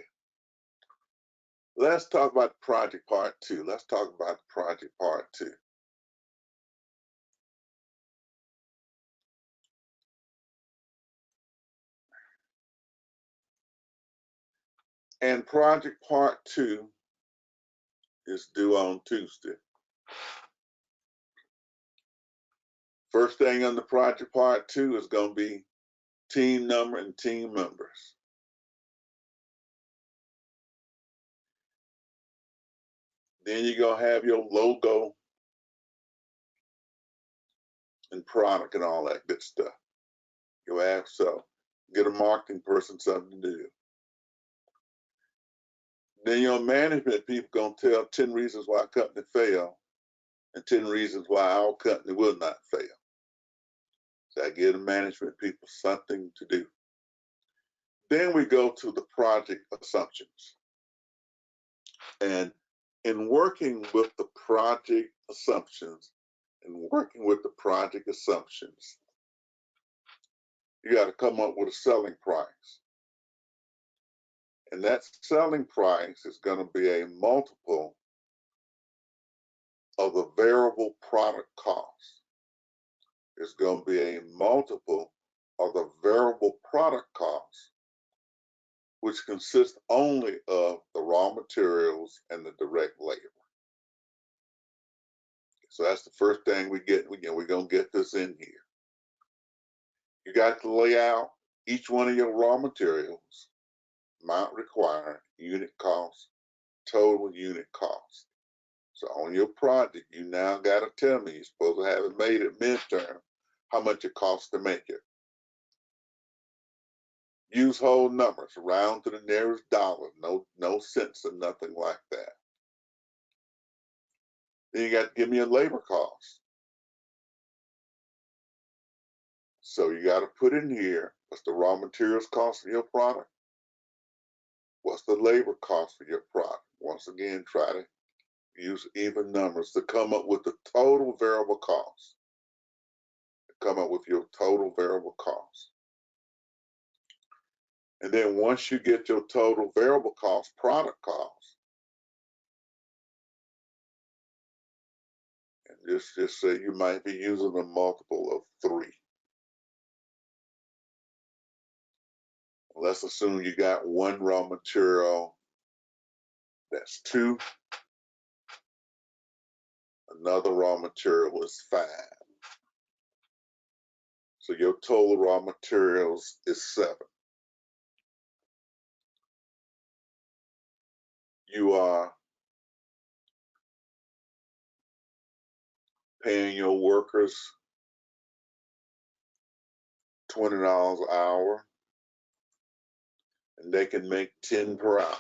Let's talk about project part 2. Let's talk about project part 2. And project part 2 is due on Tuesday. First thing on the project part 2 is going to be team number and team members. Then you're going to have your logo and product and all that good stuff. You have so get a marketing person something to do. Then your management people going to tell 10 reasons why a company failed and 10 reasons why our company will not fail. So I give the management people something to do. Then we go to the project assumptions. And in working with the project assumptions, you got to come up with a selling price. And that selling price is going to be a multiple of the variable product cost. It's going to be a multiple of the variable product cost, which consists only of the raw materials and the direct labor. So that's the first thing we get. We're going to get this in here. You got to lay out each one of your raw materials, amount required, unit cost, total unit cost. So on your project, you now got to tell me, you're supposed to have it made at midterm, how much it costs to make it. Use whole numbers, round to the nearest dollar, no cents or nothing like that. Then you got to give me a labor cost. So you got to put in here, what's the raw materials cost of your product? What's the labor cost for your product? Once again, try to use even numbers to come up with the total variable cost. Come up with your total variable cost. And then once you get your total variable cost, product cost, and just say you might be using a multiple of 3. Let's assume you got one raw material that's 2. Another raw material is 5. So your total raw materials is 7. You are paying your workers $20 an hour, and they can make 10 per hour.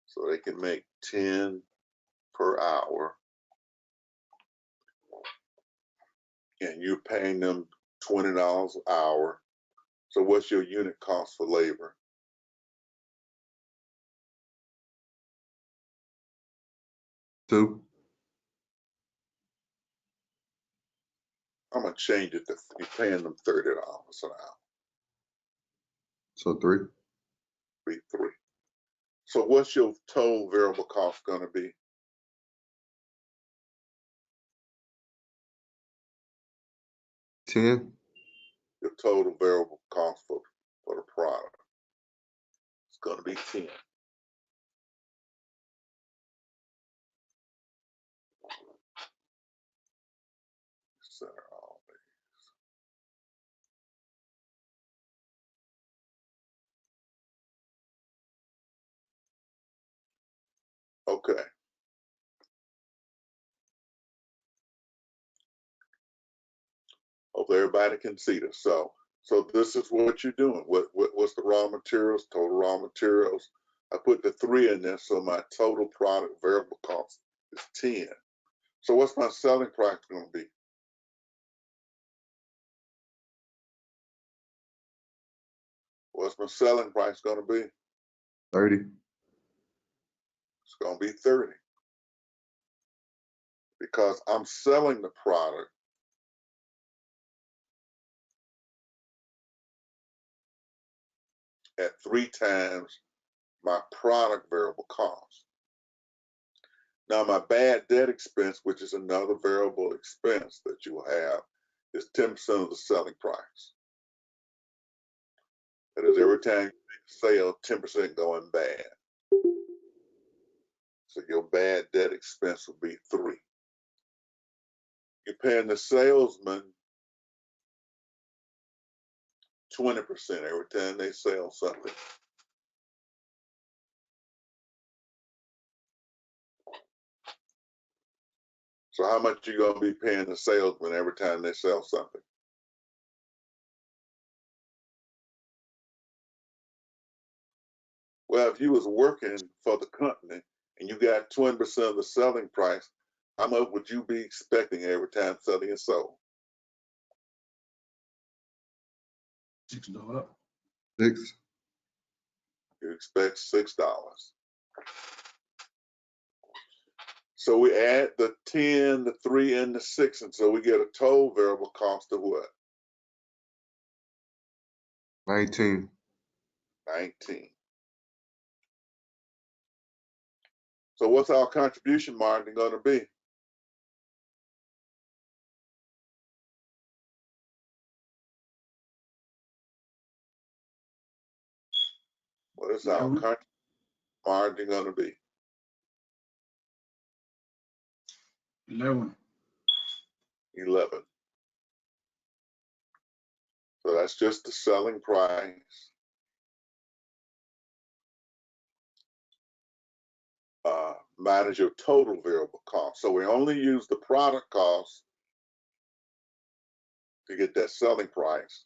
So they can make 10 per hour, and you're paying them $20 an hour. So what's your unit cost for labor? $2. I'm gonna change it to you're paying them $30 an hour. So 3. 3. So what's your total variable cost gonna be? $10. Your total variable cost for the product. It's gonna be 10. Center all these. Okay. Hope everybody can see this. So this is what you're doing. What's the raw materials? Total raw materials. I put the 3 in there, so my total product variable cost is 10. So what's my selling price going to be? What's my selling price going to be? 30. It's gonna be 30. Because I'm selling the product at 3 times my product variable cost. Now, my bad debt expense, which is another variable expense that you will have, is 10% of the selling price. That is, every time you make a sale, 10% going bad. So your bad debt expense will be 3. You're paying the salesman 20% every time they sell something. So how much you gonna be paying the salesman every time they sell something? Well, if you was working for the company and you got 20% of the selling price, how much would you be expecting every time something is sold? $6. 6. You expect $6. So we add the 10, the 3, and the 6, and so we get a total variable cost of what? 19. 19. So what's our contribution margin going to be? What is our 11. contribution margin going to be? 11. 11. So that's just the selling price. Minus your total variable cost. So we only use the product cost to get that selling price.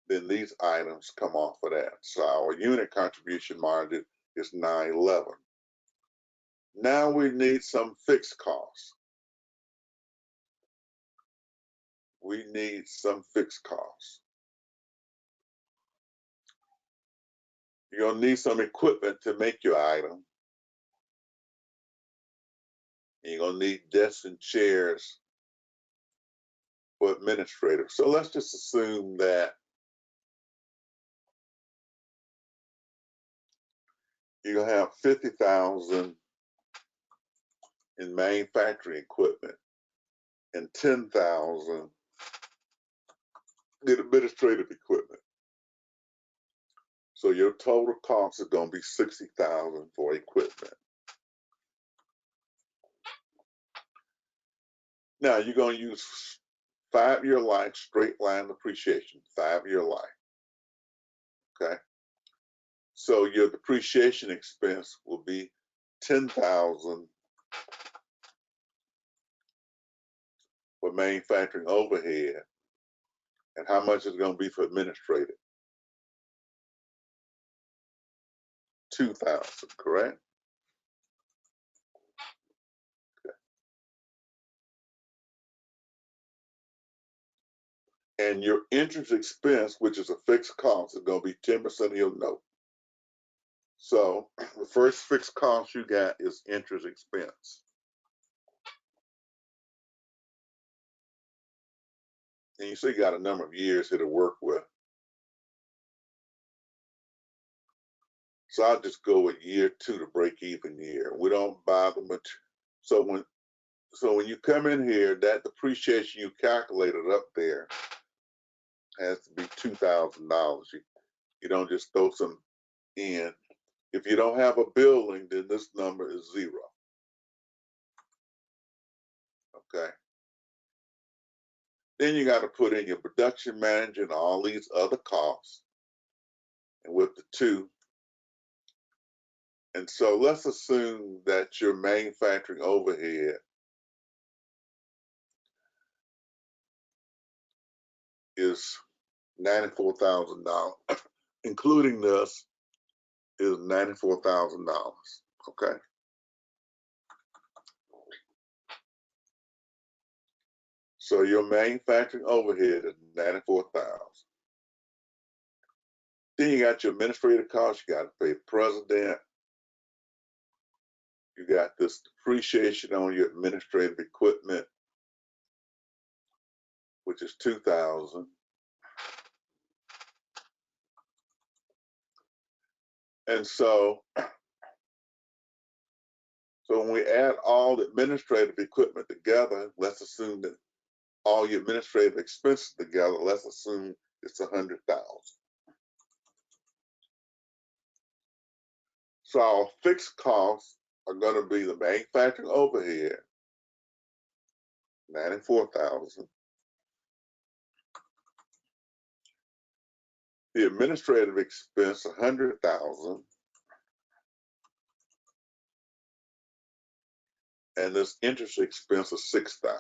Then these items come off of that. So our unit contribution margin is 911. Now we need some fixed costs. We need some fixed costs. You're gonna need some equipment to make your item. You're gonna need desks and chairs for administrators. So let's just assume that you're gonna have 50,000 in manufacturing equipment and 10,000 in administrative equipment. So your total cost is gonna be 60,000 for equipment. Now you're gonna use 5-year life straight line depreciation, 5-year life. Okay. So your depreciation expense will be 10,000 for manufacturing overhead. And how much is it going to be for administrative? 2,000, correct? And your interest expense, which is a fixed cost, is going to be 10% of your note. So the first fixed cost you got is interest expense. And you see you got a number of years here to work with. So I'll just go with year 2 to break even year. We don't buy the material. So when you come in here, that depreciation you calculated up there has to be $2,000. You don't just throw some in. If you don't have a building, then this number is 0. Okay. Then you got to put in your production manager and all these other costs, and with the 2. And so let's assume that your manufacturing overhead is $94,000, including this is $94,000. Okay. So your manufacturing overhead is $94,000. Then you got your administrative costs. You got to pay the president. You got this depreciation on your administrative equipment, which is $2,000. And so when we add all the administrative equipment together, let's assume that all your administrative expenses together, let's assume it's $100,000. So our fixed costs are going to be the manufacturing overhead, $94,000. The administrative expense, $100,000. And this interest expense of $6,000.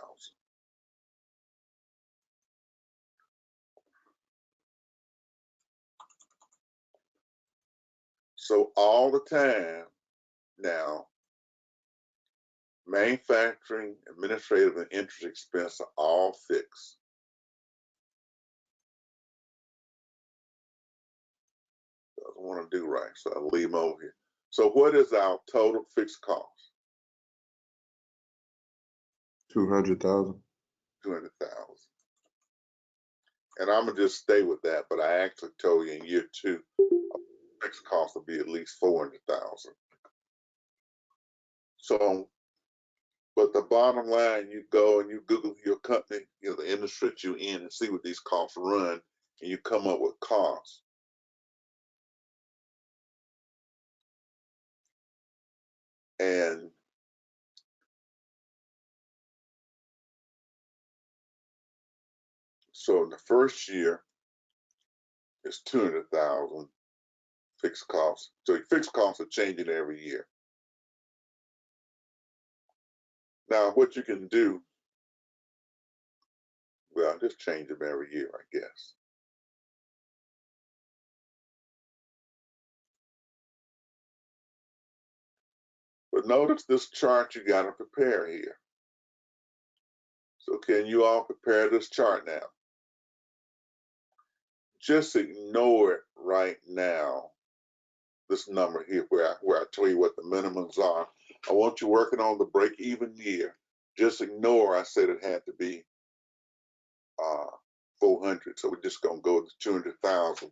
So all the time now, manufacturing, administrative, and interest expense are all fixed. Doesn't want to do right, so I'll leave them over here. So what is our total fixed cost? 200,000. 200,000. And I'm gonna just stay with that, but I actually told you in year 2, fixed cost will be at least 400,000. So, but the bottom line, you go and you Google your company, you know, the industry that you're in, and see what these costs run, and you come up with costs. And so in the first year, it's 200,000 fixed costs. So your fixed costs are changing every year. Now, what you can do, well, just change them every year, I guess. But notice this chart you got to prepare here. So can you all prepare this chart now? Just ignore it right now, this number here where I tell you what the minimums are. I want you working on the break-even year. Just ignore I said it had to be 400, so we're just gonna go to 200,000.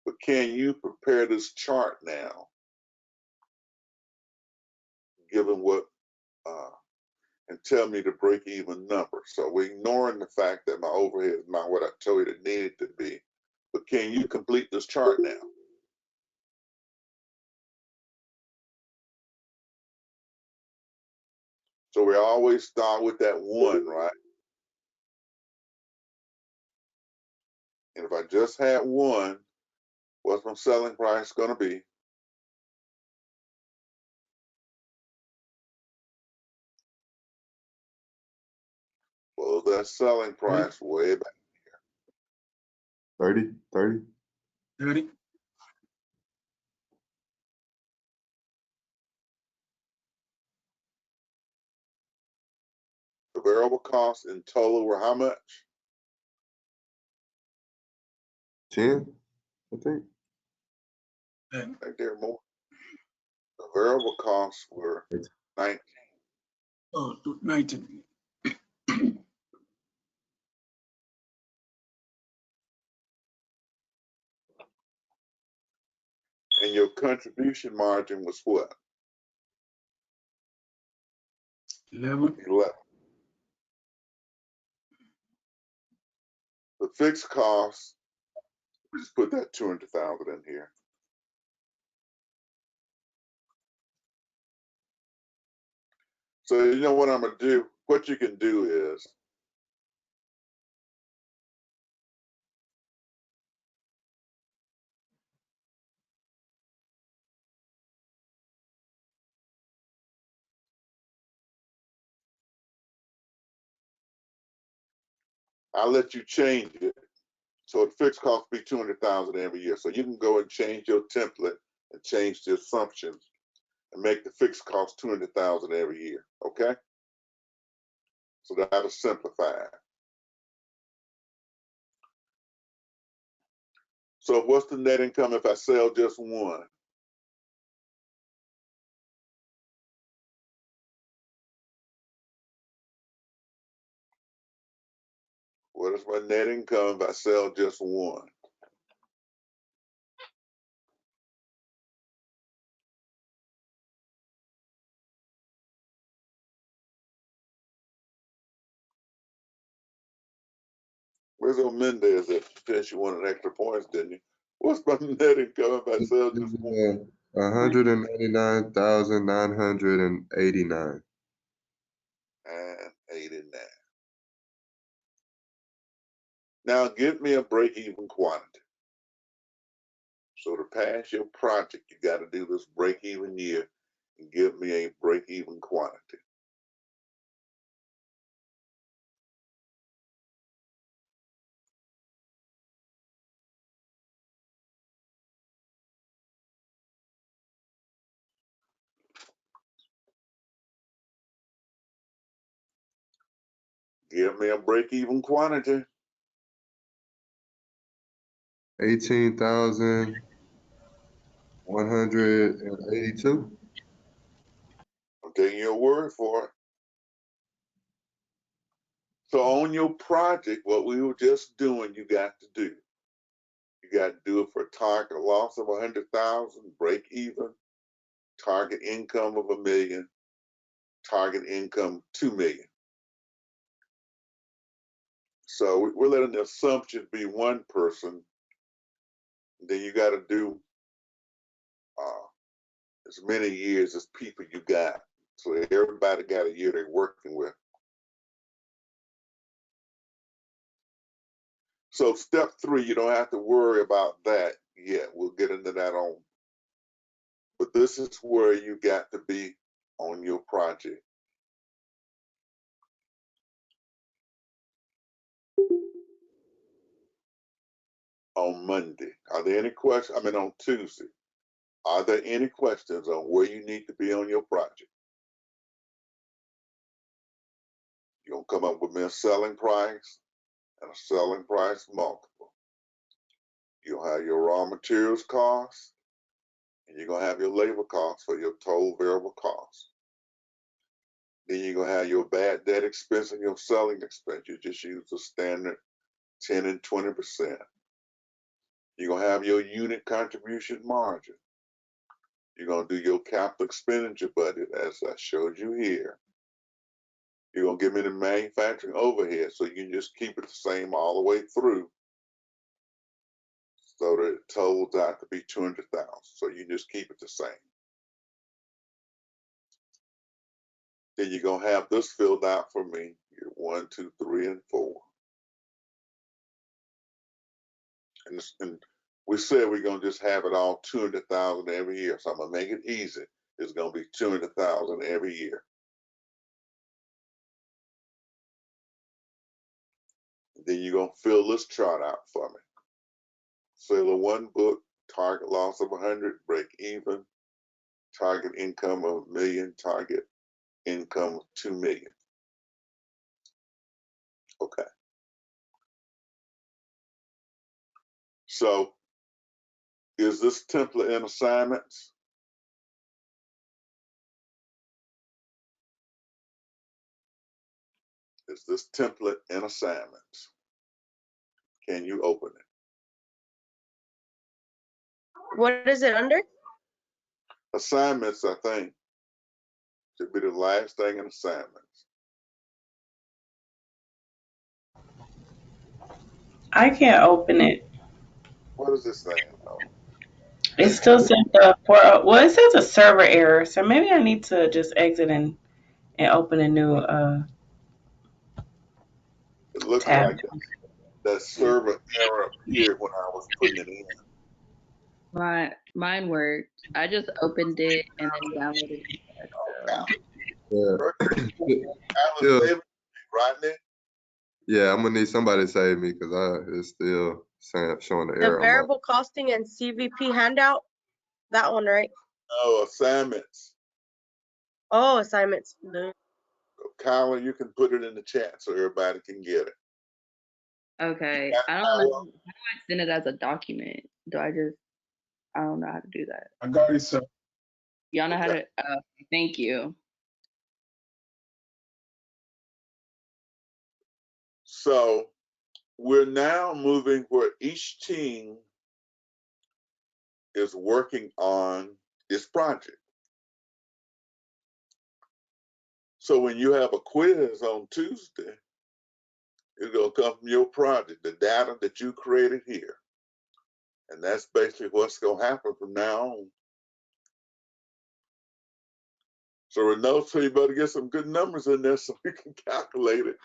But can you prepare this chart now, given what, and tell me the break-even number? So we're ignoring the fact that my overhead is not what I told you it needed to be. But can you complete this chart now? So we always start with that 1, right? And if I just had 1, what's my selling price going to be? Well, that selling price way back 30. 30. the variable costs in total were how much? 10, I think. I think they're more. The variable costs were 19. Oh, 19. And your contribution margin was what? 11. 11. The fixed costs, we just put that 200,000 in here. So you know what I'm gonna do? What you can do is, I'll let you change it. So the fixed cost be 200,000 every year. So you can go and change your template and change the assumptions and make the fixed cost 200,000 every year. Okay? So that'll simplify it. So what's the net income if I sell just one? What is my net income if I sell just one? Where's old Mendez at? Since you wanted extra points, didn't you? What's my net income if I sell just one? 199,989. And 89. Now give me a break-even quantity. So to pass your project, you got to do this break-even year and give me a break-even quantity. Give me a break-even quantity. 18,182. I'm taking your word for it. So on your project, what we were just doing, you got to do. You got to do it for a target loss of 100,000, break even, target income of $1 million, target income $2 million. So we're letting the assumption be one person. Then you got to do as many years as people you got. So everybody got a year they're working with. So step 3, you don't have to worry about that yet. We'll get into that on. But this is where you got to be on your project. On Monday. Are there any questions? I mean, on Tuesday. Are there any questions on where you need to be on your project? You're going to come up with me a selling price and a selling price multiple. You'll have your raw materials costs, and you're going to have your labor costs for your total variable costs. Then you're going to have your bad debt expense and your selling expense. You just use the standard 10 and 20%. You're going to have your unit contribution margin. You're going to do your capital expenditure budget as I showed you here. You're going to give me the manufacturing overhead so you can just keep it the same all the way through so that it totals out to be 200,000. So you just keep it the same. Then you're going to have this filled out for me. Year 1, 2, 3, and 4. And we said we're going to just have it all 200,000 every year. So I'm going to make it easy. It's going to be 200,000 every year. Then you're going to fill this chart out for me. Sale of 1 book, target loss of 100, break even, target income of $1 million, target income of $2 million. Okay. So is this template in assignments? Is this template in assignments? Can you open it? What is it under? Assignments, I think, should be the last thing in assignments. I can't open it. What is this thing? Oh, It still says the well, it says a server error, so maybe I need to just exit and open a new it looks tab. like that server error appeared when I was putting it in. Mine worked. I just opened it and then downloaded it. Yeah. Alan, save it, Rodney. Yeah, I'm gonna need somebody to save me because it's still showing the The error on my. variable costing and CVP handout? That one, right? Oh, assignments. Oh, assignments. No. Kyla, you can put it in the chat so everybody can get it. Okay. Got I it, don't know. Tyler? How do I send it as a document? I don't know how to do that. I got it, sir. Y'all know how Okay. to, thank you. So we're now moving where each team is working on its project. So when you have a quiz on Tuesday, it's going to come from your project, the data that you created here. And that's basically what's going to happen from now on. So Renault, so you better get some good numbers in there so we can calculate it.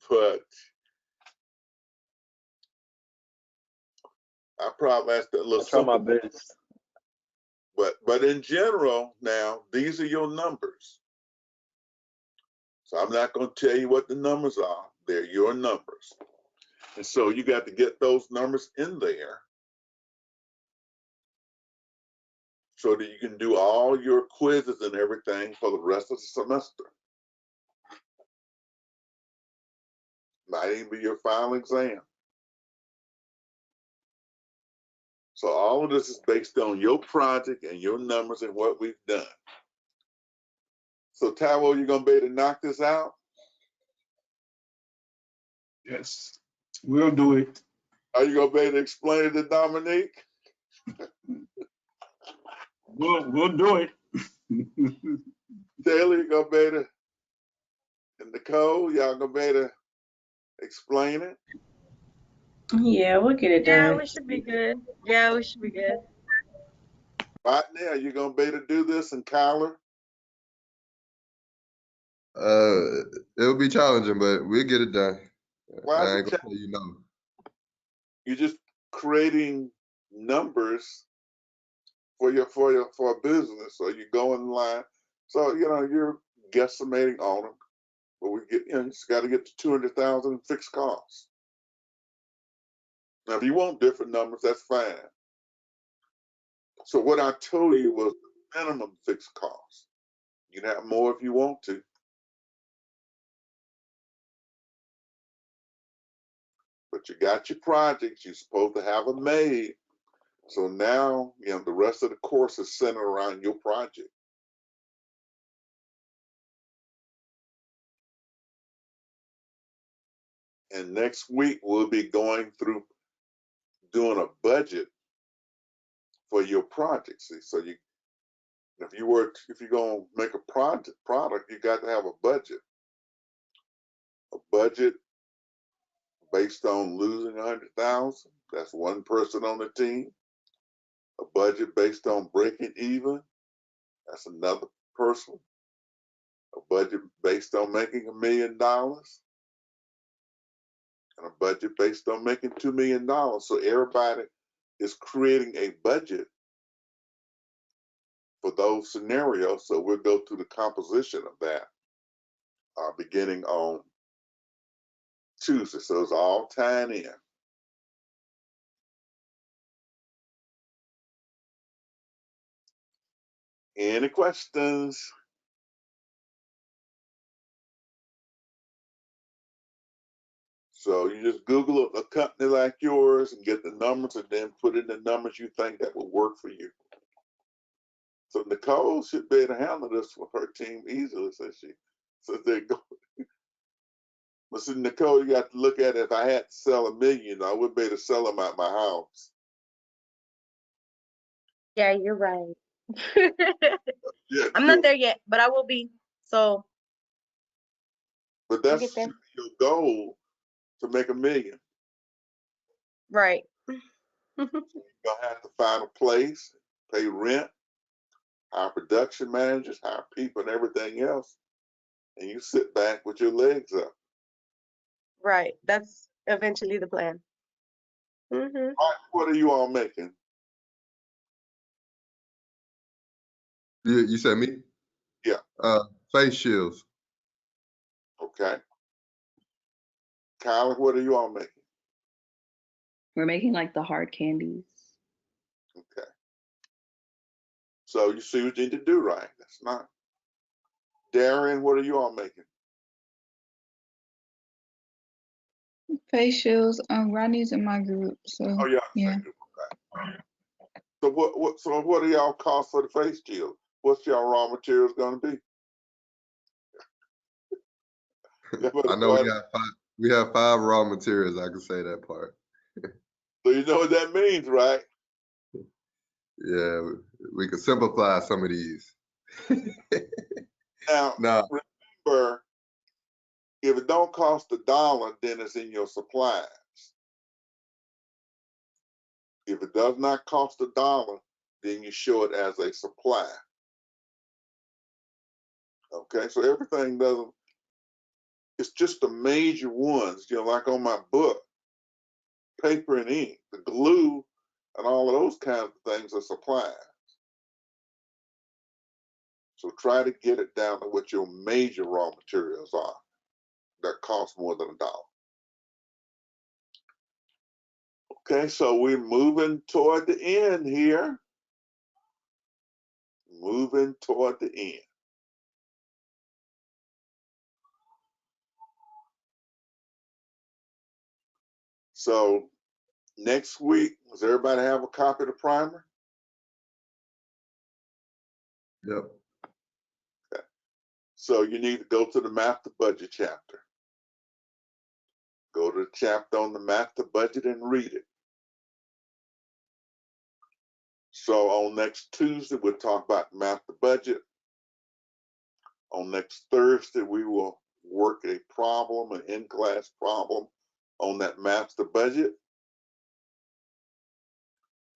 But I probably asked that a little I try my simple, best. but in general, now these are your numbers. So I'm not going to tell you what the numbers are. They're your numbers. And so you got to get those numbers in there so that you can do all your quizzes and everything for the rest of the semester. Might even be your final exam. So all of this is based on your project and your numbers and what we've done. So Taiwo, you gonna be able to knock this out? Yes, we'll do it. Are you gonna be able to explain it to Dominique? We'll do it. Taylor, you gonna be able to, and Nicole, y'all gonna be able to explain it? Yeah, we'll get it Yeah, done. we should be good. Yeah, we should be good. Right now, you gonna be able to do this, and Kyler? It'll be challenging, but we'll get it done. Why is I it ain't gonna tell you no. You're just creating numbers for a business, so you go in line. So you're guesstimating on them, but we get you just got to get to 200,000 in fixed costs. Now, if you want different numbers, that's fine. So what I told you was the minimum fixed cost. You can have more if you want to. But you got your projects, you're supposed to have them made. So now, the rest of the course is centered around your project. And next week, we'll be going through doing a budget for your project. See, so if you're gonna make a product, you got to have a budget. A budget based on losing 100,000. That's one person on the team. A budget based on breaking even. That's another person. A budget based on making $1 million. And a budget based on making $2 million. So everybody is creating a budget for those scenarios. So we'll go through the composition of that beginning on Tuesday. So it's all tying in. Any questions? So you just Google a company like yours and get the numbers and then put in the numbers you think that will work for you. So Nicole should be able to handle this for her team easily, says they go. But see, Nicole, you got to look at it. If I had to sell $1 million, I would be able to sell them at my house. Yeah, you're right. Yeah, I'm not there yet, but I will be. So but we'll that's get there. your goal, to make $1 million. Right. You're gonna have to find a place, pay rent, hire production managers, hire people, and everything else, and you sit back with your legs up. Right. That's eventually the plan. All right, what are you all making? You said me? Yeah. Face shields. Okay. Kyler, what are you all making? We're making like the hard candies. Okay. So you see what you need to do, right? That's not. Darian, what are you all making? Facials. Rodney's in my group, so Oh, yeah. yeah. Okay. So what do y'all cost for the face shield? What's y'all raw materials gonna be? I know we have five raw materials. I can say that part. So you know what that means, right? Yeah, we can simplify some of these. Now, Now, remember, if it don't cost $1, then it's in your supplies. If it does not cost $1, then you show it as a supply. Okay, so everything doesn't, it's just the major ones, you know, like on my book, paper and ink, the glue, and all of those kinds of things are supplies. So try to get it down to what your major raw materials are that cost more than $1. Okay, so we're moving toward the end here. Moving toward the end. So next week, does everybody have a copy of the primer? yep. Okay. So you need to go to the Math to Budget chapter. Go to the chapter on the Math to Budget and read it. So on next Tuesday, we'll talk about Math to Budget. On next Thursday, we will work a problem, an in-class problem on that Math to Budget.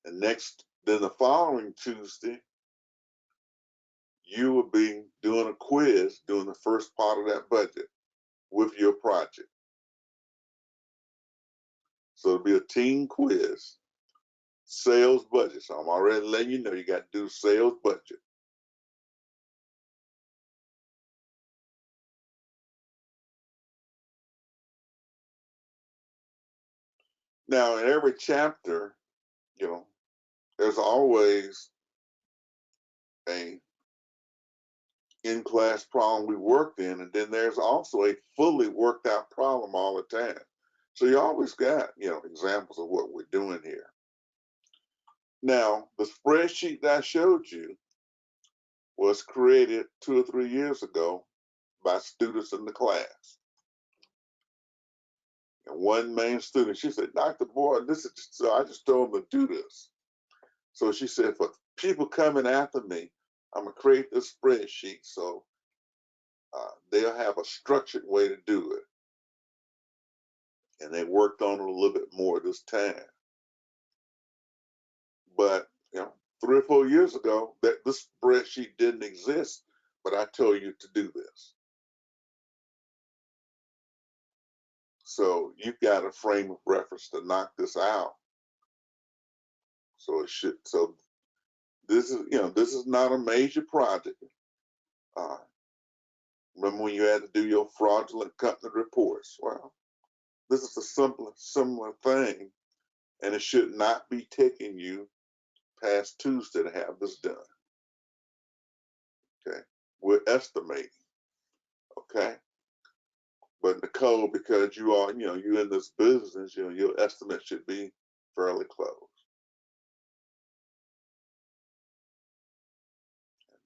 And then the following Tuesday, you will be doing a quiz doing the first part of that budget with your project. So it'll be a team quiz, sales budget. So I'm already letting you know you got to do sales budget. Now in every chapter, you know, there's always a in-class problem we worked in, and then there's also a fully worked out problem all the time. So you always got, you know, examples of what we're doing here. Now, the spreadsheet that I showed you was created 2 or 3 years ago by students in the class. And one main student, she said, Dr. Boyd, this is just, so I just told them to do this. So she said, for people coming after me, I'm gonna create this spreadsheet so they'll have a structured way to do it. And they worked on it a little bit more this time. But you know, 3 or 4 years ago, that this spreadsheet didn't exist, but I told you to do this. So you've got a frame of reference to knock this out. So this is, you know, this is not a major project. Remember when you had to do your fraudulent company reports? Well, this is a similar thing, and it should not be taking you past Tuesday to have this done. Okay, we're estimating. Okay, but Nicole, because you are, you know, you're in this business, you know, your estimate should be fairly close.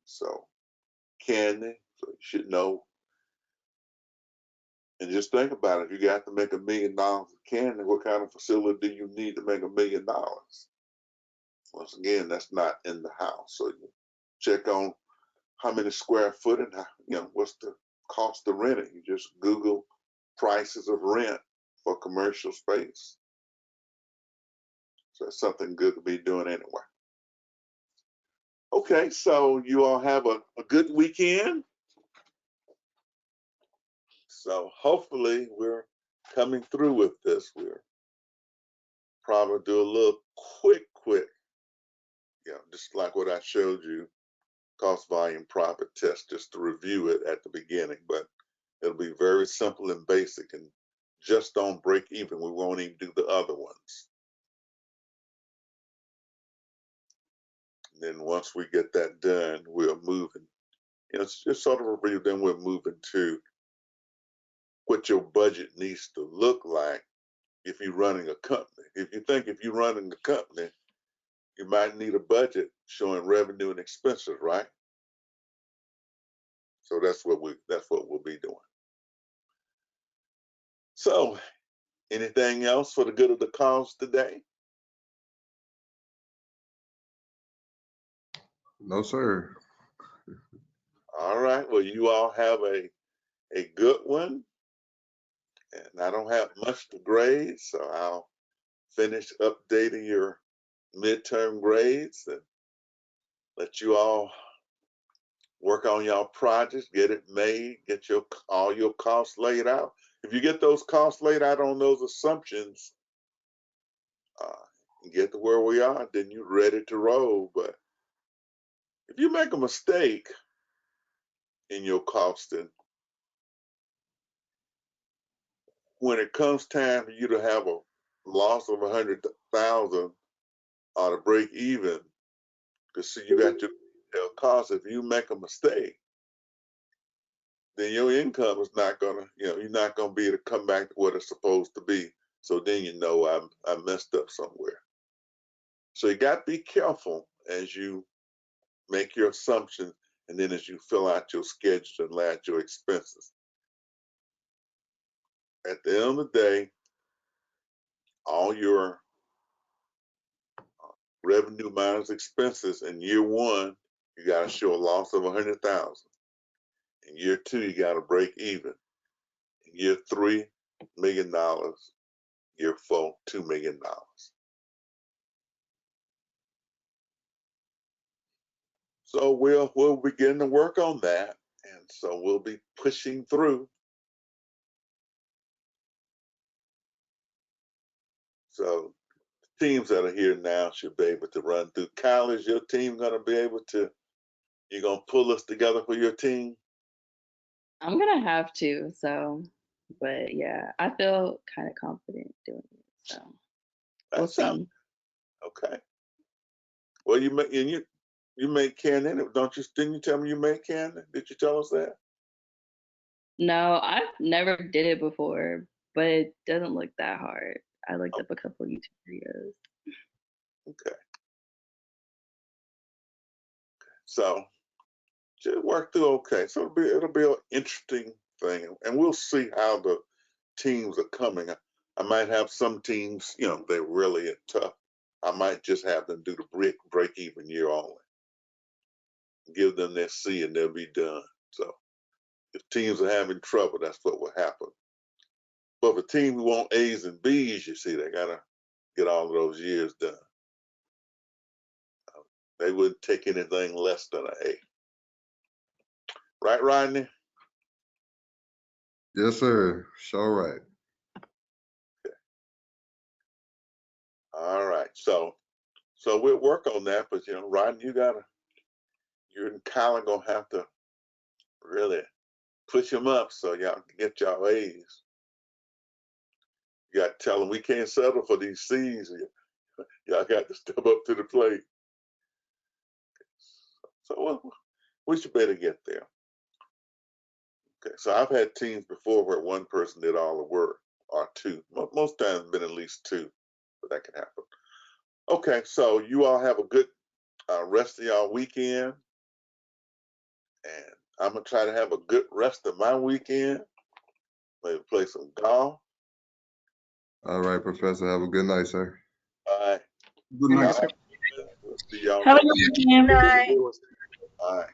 So, Candy, so you should know. And just think about it. If you got to make $1 million of candy, what kind of facility do you need to make $1 million? Once again, that's not in the house. So you check on how many square foot and how, you know, what's the cost to rent it. You just Google prices of rent for commercial space. So that's something good to be doing anyway. Okay, so you all have a good weekend. So hopefully we're coming through with this. We're probably do a little quick, you know, just like what I showed you, cost volume profit test, just to review it at the beginning, but it'll be very simple and basic, and just on break even. We won't even do the other ones. And then once we get that done, we're moving. You know, it's just sort of a review. Then we're moving to what your budget needs to look like if you're running a company. If you think if you're running a company, you might need a budget showing revenue and expenses, right? So that's what we'll be doing. So, anything else for the good of the cause today? No, sir. All right. Well, you all have a good one. And I don't have much to grade, so I'll finish updating your midterm grades and let you all work on y'all projects, get it made, get all your costs laid out. If you get those costs laid out on those assumptions, get to where we are, then you're ready to roll. But if you make a mistake in your costing, when it comes time for you to have a loss of 100,000 or to break even, because see, you got your costs. If you make a mistake, then your income is not gonna, you're not gonna be able to come back to what it's supposed to be. So then you know I messed up somewhere. So you got to be careful as you make your assumptions, and then as you fill out your schedule and lay out your expenses. At the end of the day, all your revenue minus expenses in year one, you got to show a loss of 100,000. In year two, you got to break even. In year three, $1 million. Year four, $2 million. So we'll begin to work on that, and so we'll be pushing through. So teams that are here now should be able to run through. Kyle, is your team going to be able to? You're going to pull us together for your team? I'm gonna have to, so, but yeah, I feel kind of confident doing it, so we'll see. Okay. Well, you make Cannon, don't you? Didn't you tell me you made Cannon? Did you tell us that? No, I've never did it before, but it doesn't look that hard. I looked up a couple YouTube videos. Okay. So should work through okay. So it'll be an interesting thing, and we'll see how the teams are coming. I might have some teams, they're really tough. I might just have them do the break even year only. Give them their C and they'll be done. So if teams are having trouble, that's what will happen. But for teams who want A's and B's, you see, they gotta get all of those years done. They wouldn't take anything less than an A. Right, Rodney? Yes, sir. Sure right. Okay. All right. So we'll work on that, but Rodney, you and Colin gonna have to really push them up so y'all can get y'all A's. You got to tell them we can't settle for these C's. Y'all got to step up to the plate. So we should better get there. Okay, so I've had teams before where one person did all the work, or two. Most times it's been at least two, but that can happen. Okay, so you all have a good rest of y'all weekend. And I'm going to try to have a good rest of my weekend. Maybe play some golf. All right, Professor. Have a good night, sir. All right. Good night, sir. We'll see y'all Have a next good weekend. Night. All right.